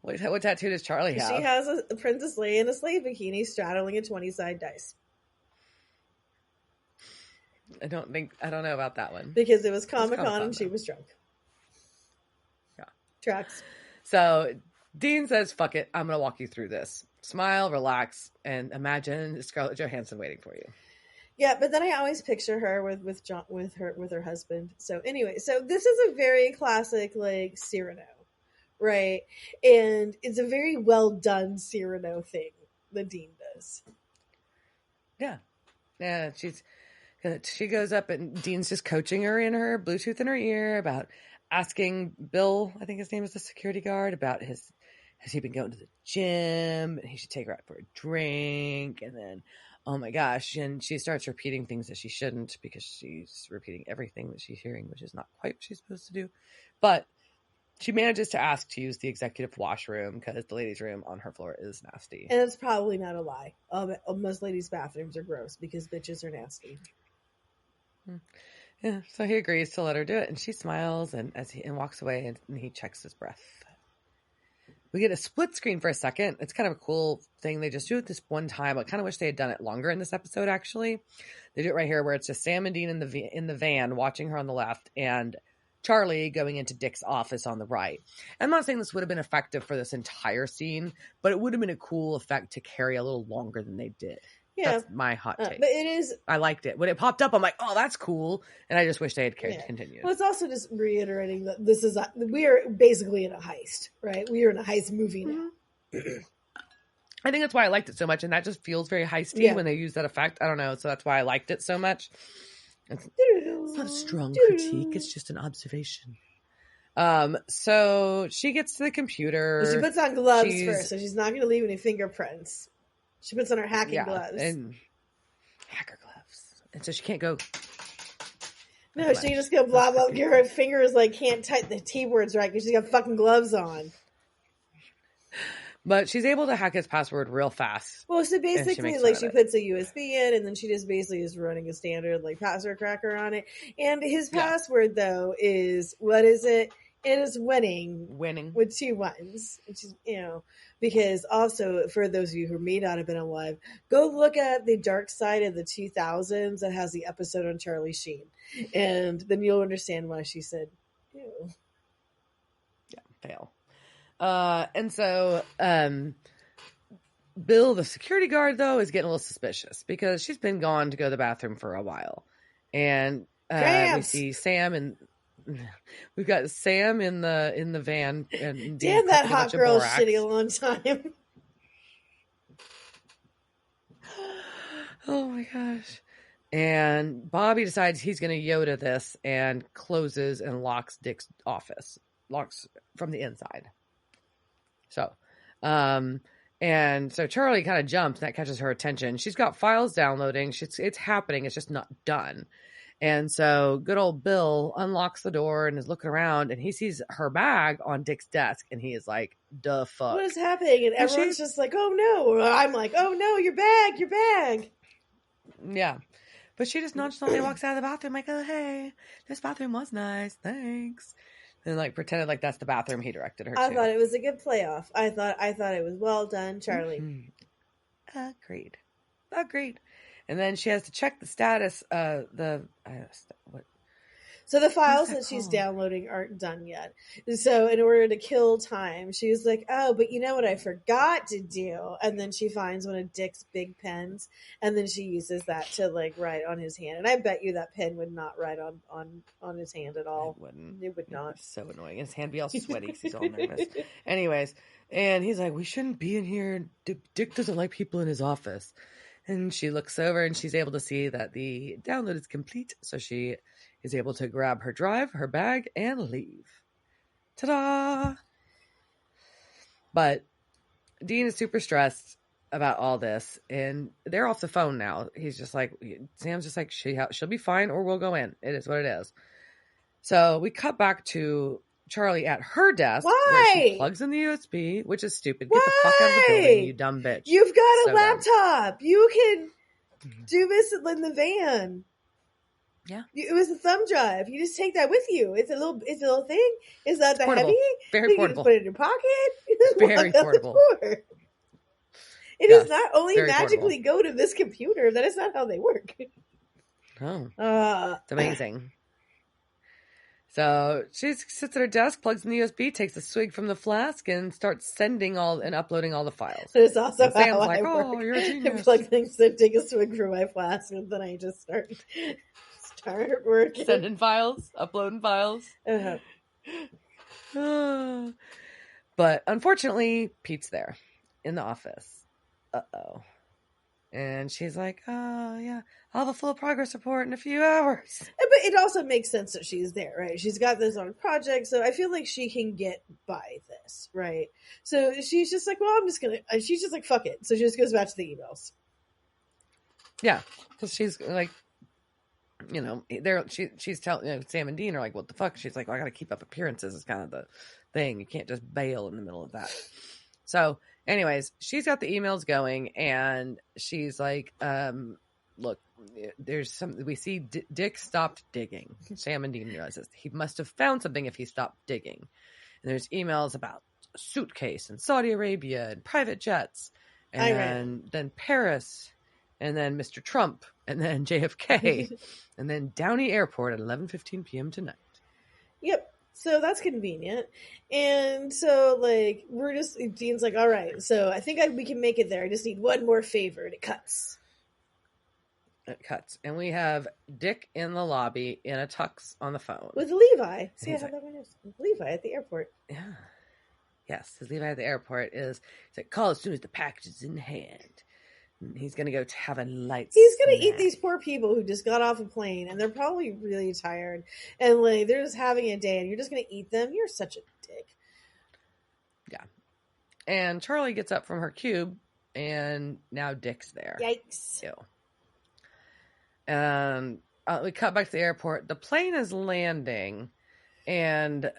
What tattoo does Charlie have? She has a Princess Leia in a slave bikini straddling a 20-side dice. I don't know about that one. Because it was Comic-Con and she was drunk. Yeah. Tracks. So Dean says, fuck it, I'm going to walk you through this. Smile, relax, and imagine Scarlett Johansson waiting for you. Yeah, but then I always picture her with her husband. So anyway, so this is a very classic like Cyrano, right? And it's a very well done Cyrano thing that Dean does. Yeah. Yeah, she goes up and Dean's just coaching her in her Bluetooth in her ear about asking Bill, I think his name is the security guard, about has he been going to the gym, and he should take her out for a drink, and then oh my gosh, and she starts repeating things that she shouldn't because she's repeating everything that she's hearing, which is not quite what she's supposed to do. But she manages to ask to use the executive washroom because the ladies' room on her floor is nasty. And it's probably not a lie. Most ladies' bathrooms are gross because bitches are nasty. Yeah, so he agrees to let her do it, and she smiles and walks away, and he checks his breath. We get a split screen for a second. It's kind of a cool thing. They just do it this one time. I kind of wish they had done it longer in this episode, actually. They do it right here where it's just Sam and Dean in the van watching her on the left and Charlie going into Dick's office on the right. I'm not saying this would have been effective for this entire scene, but it would have been a cool effect to carry a little longer than they did. Yeah. That's my hot take. But it is... I liked it. When it popped up, I'm like, oh, that's cool. And I just wish they had continued. Well, it's also just reiterating that we are basically in a heist, right? We are in a heist movie now. I think that's why I liked it so much. And that just feels very heisty when they use that effect. I don't know. So that's why I liked it so much. It's not a strong critique. It's just an observation. So she gets to the computer. But she puts on gloves first, so she's not going to leave any fingerprints. She puts on her hacking gloves. And hacker gloves. And so she can't go. No, she can just go blah, blah. Her fingers can't type the T words right because she's got fucking gloves on. But she's able to hack his password real fast. Well, so basically, she puts a USB in, and then she just basically is running a standard password cracker on it. And his password though is, what is it? It is winning with 2 ones, which is, because also for those of you who may not have been alive, go look at the Dark Side of the 2000s that has the episode on Charlie Sheen, and then you'll understand why she said, ew. Yeah, fail. And so, Bill, the security guard though, is getting a little suspicious because she's been gone to go to the bathroom for a while. And, we see Sam and we've got Sam in the van. And damn, that hot girl's shitty a long time. Oh my gosh. And Bobby decides he's going to Yoda this and closes and locks Dick's office. Locks from the inside. So, and so Charlie kind of jumps and that catches her attention. She's got files downloading. It's happening. It's just not done. And so good old Bill unlocks the door and is looking around and he sees her bag on Dick's desk and he is like, "The fuck? What is happening?" And everyone's just like, "Oh no." I'm like, "Oh no, your bag. Yeah. But she just nonchalantly walks out of the bathroom like, "Oh, hey, this bathroom was nice. Thanks." And pretended like that's the bathroom he directed her to. I thought it was a good playoff. I thought it was well done, Charlie. Mm-hmm. Agreed. And then she has to check the status. So the files that that she's called? downloading aren't done yet. So in order to kill time, she was like, "Oh, but you know what I forgot to do?" And then she finds one of Dick's big pens, and then she uses that to like write on his hand. And I bet you that pen would not write on his hand at all. It wouldn't. It would It'd not. be so annoying. His hand be all sweaty because he's all nervous. Anyways, and he's like, "We shouldn't be in here. Dick doesn't like people in his office." And she looks over and she's able to see that the download is complete. So she is able to grab her drive, her bag, and leave. Ta-da! But Dean is super stressed about all this, and they're off the phone now. He's just like, Sam's just like, she'll be fine, or we'll go in. It is what it is. So we cut back to Charlie at her desk where she plugs in the USB, which is stupid. Get the fuck out of the building, you dumb bitch. You've got So a laptop. You can do this in the van. Yeah. It was a thumb drive. You just take that with you. It's a little thing. It's not that portable. heavy. Very you portable. Can just put it in your pocket. Very portable. It does not only portable. magically go to this computer. That is not how they work. Oh. It's amazing. So she sits at her desk, plugs in the USB, takes a swig from the flask, and starts sending and uploading all the files. But it's also and how Sam's I like, work. "Oh, you're a genius." I plug things in, take a swig from my flask, and then I just start working. Sending files, uploading files. But unfortunately, Pete's there in the office. Uh-oh. And she's like, "Oh, yeah, I'll have a full progress report in a few hours." But it also makes sense that she's there, right? She's got this on project, so I feel like she can get by this, right? So she's just like, well, she's just like, fuck it. So she just goes back to the emails. Yeah, because she's like, she's telling Sam and Dean are like, "What the fuck?" She's like, "Well, I got to keep up appearances. It's kind of the thing. You can't just bail in the middle of that." So, anyways, she's got the emails going, and she's like, "Look, there's some. We see Dick stopped digging." Sam and Dean realizes he must have found something if he stopped digging. And there's emails about a suitcase and Saudi Arabia and private jets, and then Paris. And then Mr. Trump, and then JFK, and then Downey Airport at 11:15 p.m. tonight. Yep. So that's convenient. And so, like, Dean's like, all right, so I think we can make it there. I just need one more favor. And it cuts. And we have Dick in the lobby in a tux on the phone. With Levi. See how that one is? Levi at the airport. Yeah. Yes, his Levi at the airport he's like, "Call as soon as the package is in hand." He's going to go have a light He's going to snack. eat these poor people who just got off a plane, and they're probably really tired. And, like, they're just having a day, and you're just going to eat them? You're such a dick. Yeah. And Charlie gets up from her cube, and now Dick's there. Yikes. Ew. And we cut back to the airport. The plane is landing, and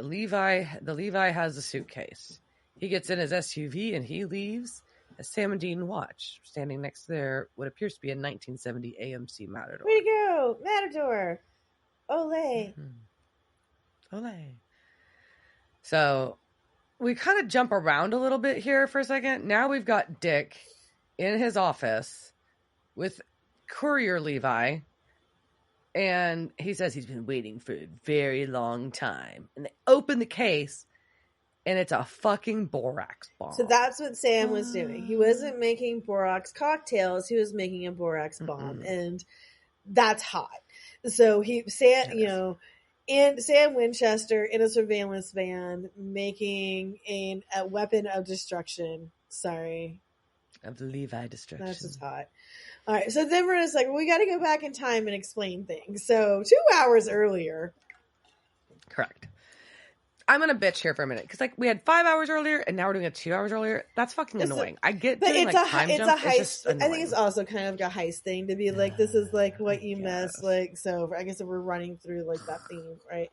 Levi has a suitcase. He gets in his SUV, and he leaves. Sam and Dean watch, standing next to their what appears to be a 1970 AMC Matador. Way to go, Matador! Olay! Mm-hmm. Olay! So we kind of jump around a little bit here for a second. Now we've got Dick in his office with Courier Levi, and he says he's been waiting for a very long time. And they open the case. And it's a fucking borax bomb. So that's what Sam was doing. He wasn't making borax cocktails. He was making a borax bomb. And that's hot. So Sam Winchester in a surveillance van making a weapon of destruction. Sorry. Of the Levi destruction. That's just hot. All right. So then we're just like, well, we got to go back in time and explain things. So 2 hours earlier. Correct. I'm going to bitch here for a minute. Because, like, we had 5 hours earlier, and now we're doing it 2 hours earlier. That's fucking annoying. I get doing, like, time jump. It's a heist. It's I think it's also kind of like a heist thing to be like, this is, like, what you miss. Like, so I guess if we're running through, like, that theme, right?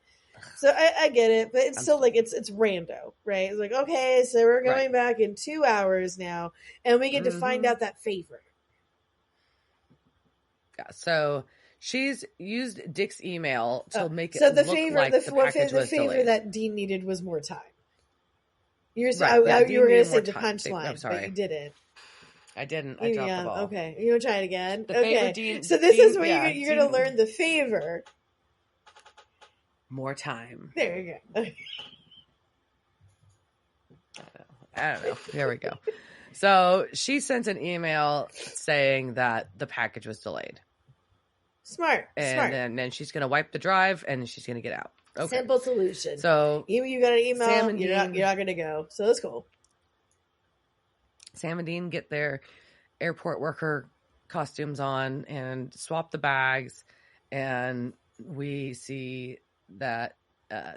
So I get it. But it's still, like, it's rando, right? It's like, okay, so we're going back in 2 hours now, and we get to find out that favor. Yeah, so... She's used Dick's email to make it so the look favor, like the package was favor delayed. that Dean needed was more time. You were Dean going to say needed the more time. punchline, sorry. but you didn't. I didn't. I dropped the ball. Okay, you want to try it again? The favor okay, Dean, so this Dean, is where you're going to learn the favor more time. There you go. I don't know. There we go. So she sent an email saying that the package was delayed. Smart. And then she's going to wipe the drive and she's going to get out. Okay. Simple solution. So you got an email, Sam and you're not going to go. So that's cool. Sam and Dean get their airport worker costumes on and swap the bags. And we see that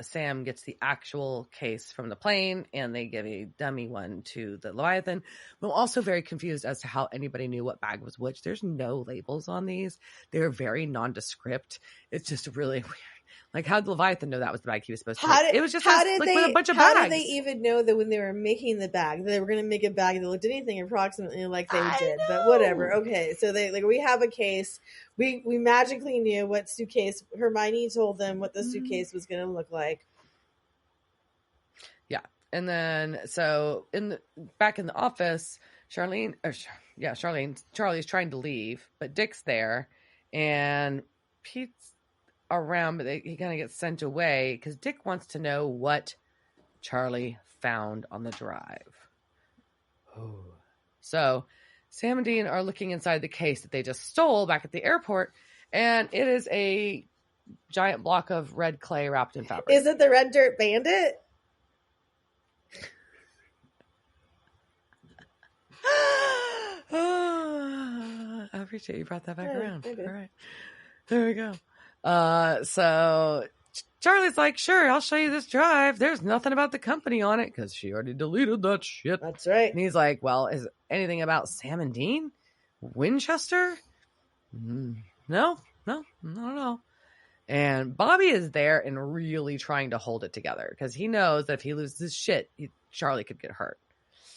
Sam gets the actual case from the plane and they give a dummy one to the Leviathan. I'm also very confused as to how anybody knew what bag was which. There's no labels on these. They're very nondescript. It's just really weird. Like, how did Leviathan know that was the bag he was supposed to make? It was just with a bunch of bags. How did they even know that when they were making the bag, they were going to make a bag that looked anything approximately like they did? Know. But whatever. Okay, so we have a case. We magically knew what suitcase. Hermione told them what the suitcase was going to look like. Yeah, and then so back in the office, Charlie's trying to leave, but Dick's there, and Pete's around, but he kind of gets sent away because Dick wants to know what Charlie found on the drive. Oh. So Sam and Dean are looking inside the case that they just stole back at the airport, and it is a giant block of red clay wrapped in fabric. Is it the Red Dirt Bandit? I appreciate you brought that back around. Okay. All right. There we go. So Charlie's like, sure, I'll show you this drive. There's nothing about the company on it because she already deleted that shit. That's right. And he's like, well, is anything about Sam and Dean? Winchester? No, I don't know. And Bobby is there and really trying to hold it together because he knows that if he loses his shit, Charlie could get hurt.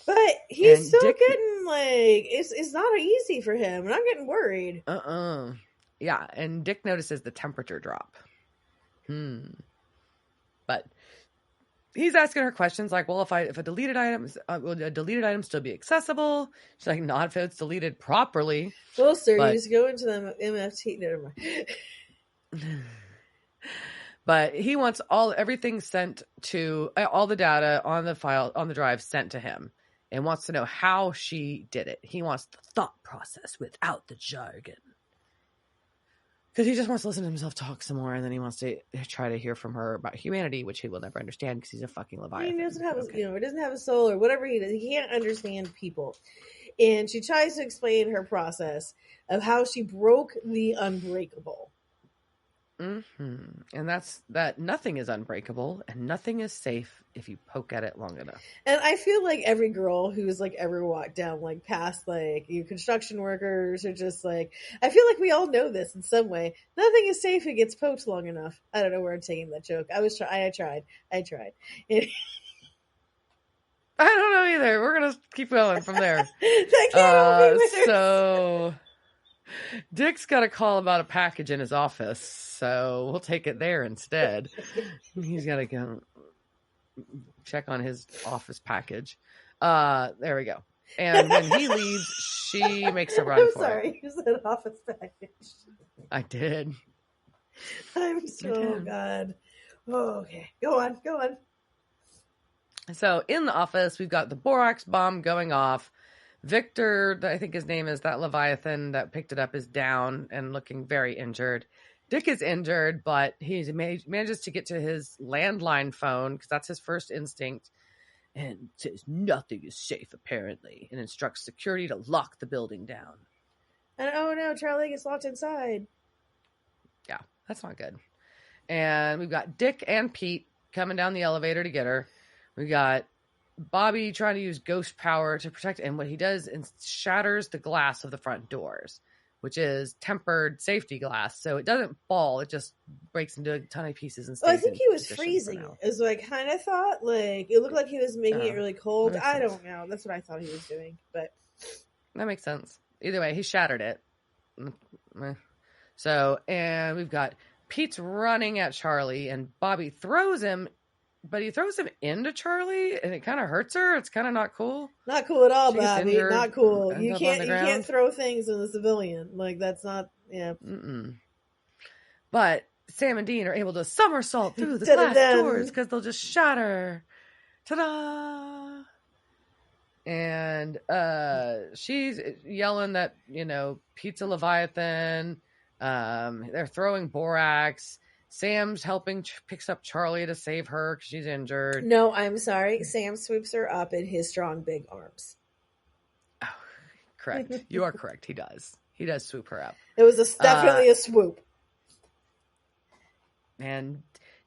But he's still getting, like, it's not easy for him. And I'm getting worried. Yeah, and Dick notices the temperature drop. But he's asking her questions like, well, if a deleted item, will a deleted item still be accessible? She's like, not if it's deleted properly. Well, sir, you just go into the MFT. Never mind. But he wants everything sent to all the data on the file on the drive sent to him, and wants to know how she did it. He wants the thought process without the jargon. Because he just wants to listen to himself talk some more, and then he wants to try to hear from her about humanity, which he will never understand because he's a fucking Leviathan. He doesn't have, he doesn't have a soul or whatever he does. He can't understand people. And she tries to explain her process of how she broke the unbreakable. And that's that nothing is unbreakable and nothing is safe if you poke at it long enough. And I feel like every girl who's like ever walked down like past like construction workers or just like, I feel like we all know this in some way. Nothing is safe if it gets poked long enough. I don't know where I'm taking that joke. I tried. I don't know either. We're gonna keep going from there. So Dick's got a call about a package in his office, so we'll take it there instead. He's got to go check on his office package. There we go. And when he leaves, she makes a run for it. I'm sorry, you said office package. I did. I'm so God. Oh, okay. Go on. So in the office, we've got the borax bomb going off. Victor, I think his name is, that Leviathan that picked it up, is down and looking very injured. Dick is injured, but he manages to get to his landline phone because that's his first instinct, and says nothing is safe apparently, and instructs security to lock the building down. And oh no, Charlie gets locked inside. Yeah, that's not good. And we've got Dick and Pete coming down the elevator to get her. We got Bobby trying to use ghost power to protect, and what he does is shatters the glass of the front doors, which is tempered safety glass, so it doesn't fall, it just breaks into a ton of pieces and stays. I think he was freezing, is what I kind of thought. Like, it looked like he was making it really cold. I don't know. That's what I thought he was doing, but that makes sense. Either way, he shattered it. So, and we've got Pete's running at Charlie, and Bobby throws him, but he throws him into Charlie, and it kind of hurts her. It's kind of not cool. Not cool at all, Bobby. Not cool. You can't throw things in the civilian. Like, that's not, yeah. But Sam and Dean are able to somersault through the glass doors because they'll just shatter. Ta-da! And she's yelling that, Pizza Leviathan. They're throwing borax. Sam's helping, picks up Charlie to save her because she's injured. No, I'm sorry. Sam swoops her up in his strong, big arms. Oh, correct. You are correct. He does. He does swoop her up. It was definitely a swoop. And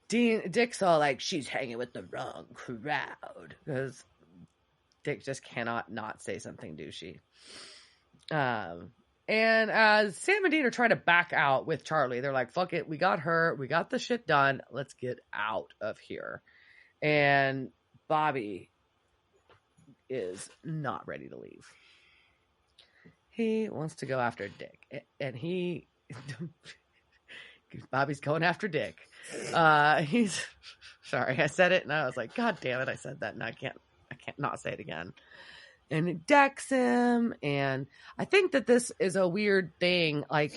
Dick's all like, she's hanging with the wrong crowd. Because Dick just cannot not say something douchey. And as Sam and Dean are trying to back out with Charlie, they're like, fuck it, we got her, we got the shit done, let's get out of here. And Bobby is not ready to leave. He wants to go after Dick. And Bobby's going after Dick. He's sorry, I said it and I was like, God damn it, I said that and I can't not say it again. And it decks him, and I think that this is a weird thing. Like,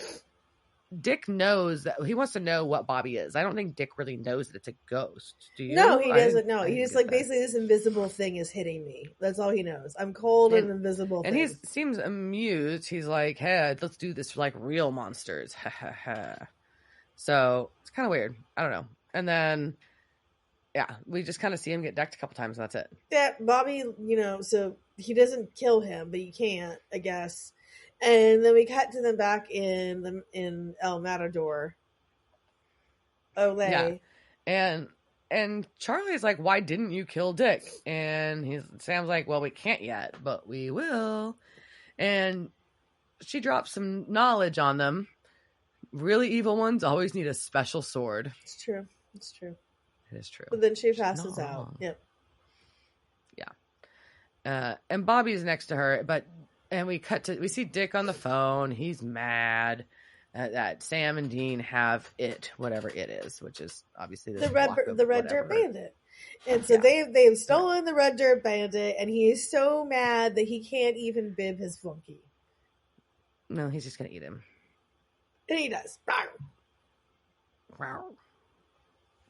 Dick knows that he wants to know what Bobby is. I don't think Dick really knows that it's a ghost. Do you? No, he doesn't know. He's like, basically, this invisible thing is hitting me. That's all he knows. I'm cold and invisible. And he seems amused. He's like, hey, let's do this for like real monsters. Ha ha ha. So it's kind of weird. I don't know. And then, yeah, we just kind of see him get decked a couple times, and that's it. Yeah, Bobby, so he doesn't kill him, but he can't, I guess. And then we cut to them back in El Matador. Olay. Yeah. And Charlie's like, why didn't you kill Dick? And Sam's like, well, we can't yet, but we will. And she drops some knowledge on them. Really evil ones always need a special sword. It's true. It's true. It is true. But then she passes out. Yep. Yeah. And Bobby's next to her, and we see Dick on the phone. He's mad that Sam and Dean have whatever it is, which is obviously the red dirt bandit. And so they've stolen the red dirt bandit, and he is so mad that he can't even bib his flunky. No, he's just gonna eat him. And he does.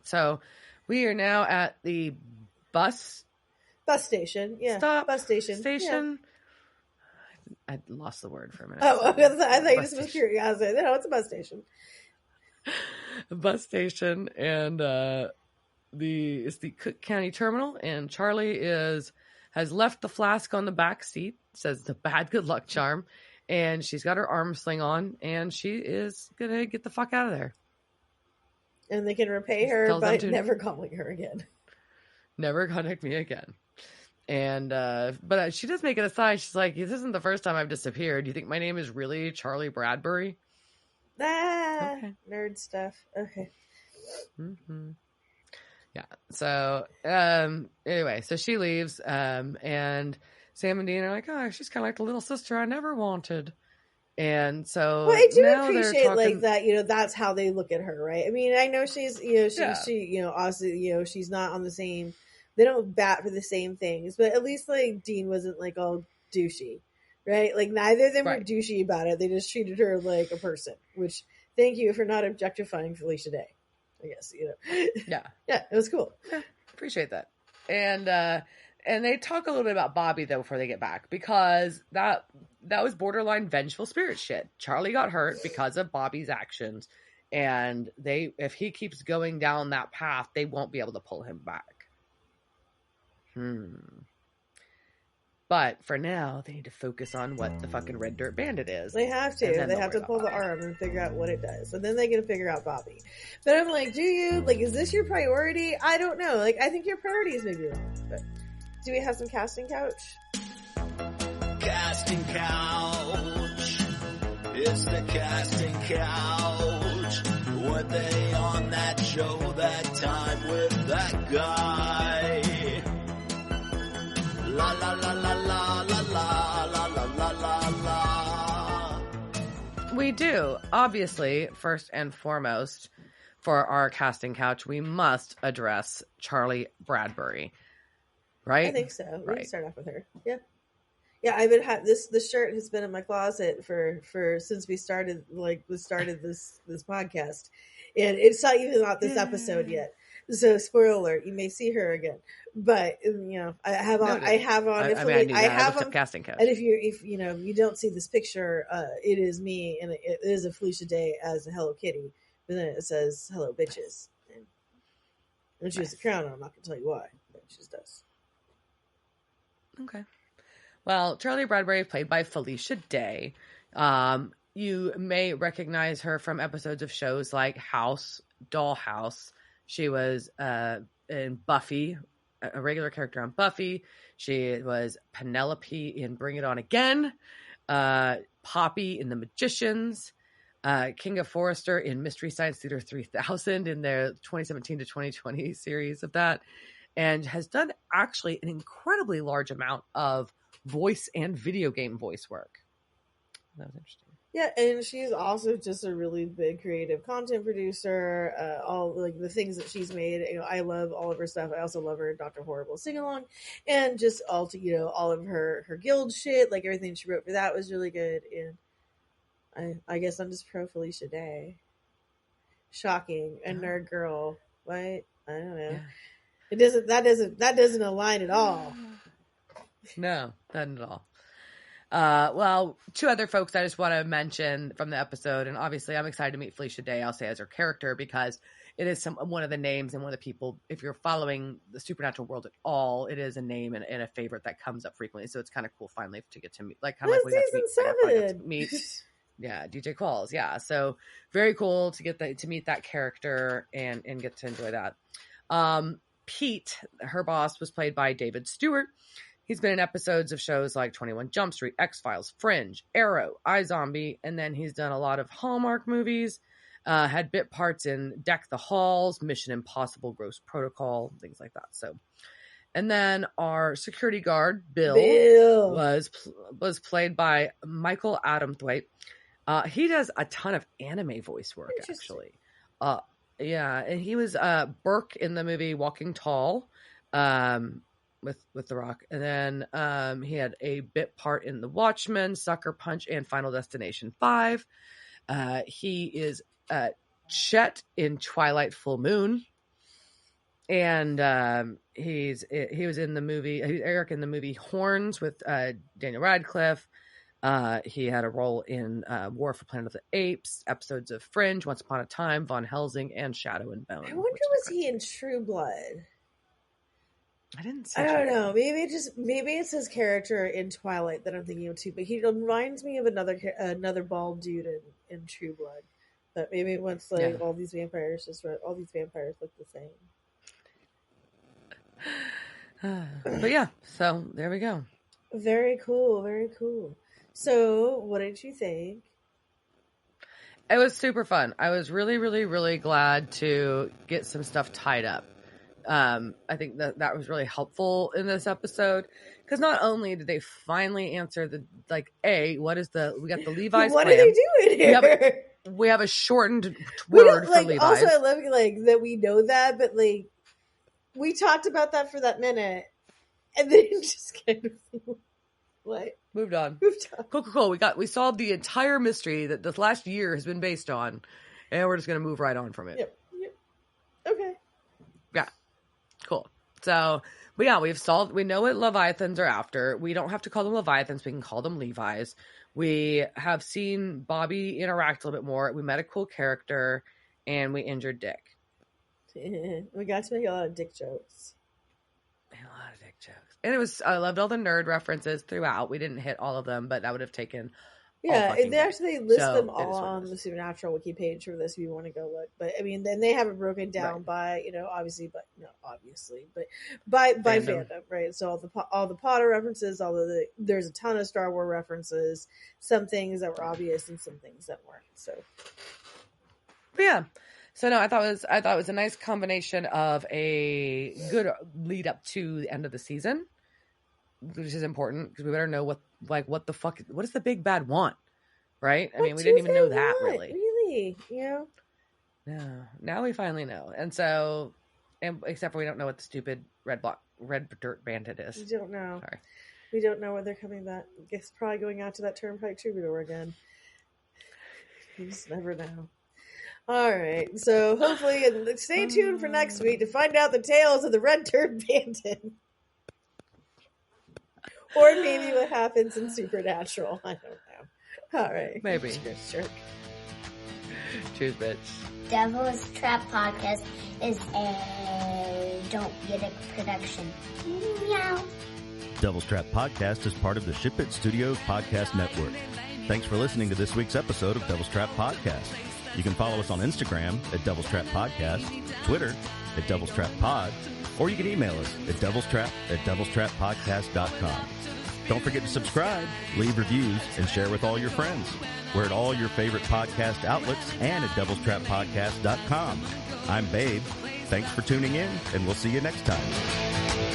So we are now at the bus station. Yeah. Bus station. Yeah. I lost the word for a minute. Oh, I thought you just was curious. I was like, no, it's a bus station. A bus station, and it's the Cook County Terminal, and Charlie has left the flask on the back seat. Says the bad good luck charm, and she's got her arm sling on, and she is gonna get the fuck out of there. And they can repay her by never calling her again. Never contact me again. And but she does make it aside. She's like, this isn't the first time I've disappeared. Do you think my name is really Charlie Bradbury? Okay. Nerd stuff. Okay. Mm-hmm. Yeah. So anyway, so she leaves, and Sam and Dean are like, oh, she's kind of like the little sister I never wanted. And so, well, I do appreciate like that. That's how they look at her, right? I mean, I know she's, she, also, she's not on the same. They don't bat for the same things, but at least like Dean wasn't like all douchey, right? Like neither of them were douchey about it. They just treated her like a person. Which, thank you for not objectifying Felicia Day. I guess Yeah, yeah, it was cool. Yeah, appreciate that. And they talk a little bit about Bobby though before they get back, because that was borderline vengeful spirit shit. Charlie got hurt because of Bobby's actions, and if he keeps going down that path, they won't be able to pull him back. But for now, they need to focus on what the fucking red dirt bandit is. They have to. They have to pull the arm and figure out what it does. And then they can figure out Bobby. But I'm like, is this your priority? I don't know. Like, I think your priorities may be wrong. But do we have some casting couch? Casting couch. It's the casting couch. Were they on that show that time with that guy? La la la la la la la la la la la. We do. Obviously, first and foremost, for our casting couch, we must address Charlie Bradbury. Right? I think so. We can start off with her. Yeah. Yeah, I've been this shirt has been in my closet for since we started this podcast, and it's not even out this episode Yay. yet. So spoiler alert, you may see her again, but I have on Noted. I mean, I knew that. I have looked up on, casting couch. and if you don't see this picture, it is me, and it is a Felicia Day as a Hello Kitty, but then it says "Hello bitches," and she has a crown on. I'm not gonna tell you why, but she just does. Okay. Well, Charlie Bradbury, played by Felicia Day. You may recognize her from episodes of shows like House, Dollhouse. She was in Buffy, a regular character on Buffy. She was Penelope in Bring It On Again. Poppy in The Magicians. Kinga Forrester in Mystery Science Theater 3000 in their 2017 to 2020 series of that. And has done actually an incredibly large amount of voice and video game voice work. That was interesting. Yeah, and she's also just a really big creative content producer. All like the things that she's made, I love all of her stuff. I also love her Dr. Horrible sing along, and just all of her guild shit. Like everything she wrote for that was really good. And I guess I'm just pro Felicia Day. Shocking, a nerd girl. What? I don't know. Yeah. That doesn't align at all. No, not at all. Well, two other folks I just want to mention from the episode, and obviously I'm excited to meet Felicia Day, I'll say, as her character, because it is one of the names and one of the people, if you're following the supernatural world at all, it is a name and a favorite that comes up frequently. So it's kind of cool finally to get to meet, like kind of like we got to meet yeah, DJ Qualls. Yeah. So very cool to get to meet that character and get to enjoy that. Pete, her boss, was played by David Stewart. He's been in episodes of shows like 21 Jump Street, X-Files, Fringe, Arrow, iZombie, and then he's done a lot of Hallmark movies, had bit parts in Deck the Halls, Mission Impossible, Ghost Protocol, things like that. So, and then our security guard, Bill. was played by Michael Adamthwaite. He does a ton of anime voice work, actually. Yeah, and he was Burke in the movie Walking Tall, with The Rock, and then he had a bit part in The Watchmen, Sucker Punch, and Final Destination 5. He is Chet in Twilight Full Moon, and he was in the movie Eric in the movie Horns with Daniel Radcliffe. He had a role in War for Planet of the Apes, episodes of Fringe, Once Upon a Time, Von Helsing, and Shadow and Bone. I wonder, was he in True Blood? I didn't see. I don't know. Maybe it's his character in Twilight that I'm thinking of too. But he reminds me of another bald dude in True Blood. But maybe once all these vampires look the same. But yeah, so there we go. Very cool. Very cool. So, what did you think? It was super fun. I was really, really, really glad to get some stuff tied up. I think that was really helpful in this episode, because not only did they finally answer we got the Levi's what plan. Are they doing here? We have a shortened word for Levi's. Also, I love that we know that, but we talked about that for that minute, and then just kind of moved on. Cool. We solved the entire mystery that this last year has been based on, and we're just going to move right on from it. Yep. Okay. Yeah. Cool. So, but yeah, we know what Leviathans are after. We don't have to call them Leviathans. We can call them Levi's. We have seen Bobby interact a little bit more. We met a cool character, and we injured Dick. We got to make a lot of dick jokes. And I loved all the nerd references throughout. We didn't hit all of them, but that would have taken. Yeah, they list them all on the Supernatural wiki page for this if you want to go look. But I mean, then they have it broken down by obviously, but by fandom, right? So all the Potter references, there's a ton of Star Wars references. Some things that were obvious and some things that weren't. So, but yeah. So no, I thought it was a nice combination of a good lead up to the end of the season, which is important because we better know what the fuck, what does the big bad want, right? I mean, we didn't even know that really. Yeah. No, now we finally know, and except for we don't know what the stupid red dirt bandit is. We don't know. Sorry. We don't know when they're coming back. I guess probably going out to that Turnpike Troubadour again. You just never know. All right, so hopefully, and stay tuned for next week to find out the tales of the Red Dirt Bandit. Or maybe what happens in Supernatural. I don't know. All right. Maybe. Sure. Cheers, bitch. Devil's Trap Podcast is a Don't Get It production. Meow. Devil's Trap Podcast is part of the Ship It Studios Podcast Network. Thanks for listening to this week's episode of Devil's Trap Podcast. You can follow us on Instagram at Devil's Trap Podcast, Twitter at Devil's Trap Pod, or you can email us at devilstrap@devilstrappodcast.com. Don't forget to subscribe, leave reviews, and share with all your friends. We're at all your favorite podcast outlets and at devilstrappodcast.com. I'm Babe. Thanks for tuning in, and we'll see you next time.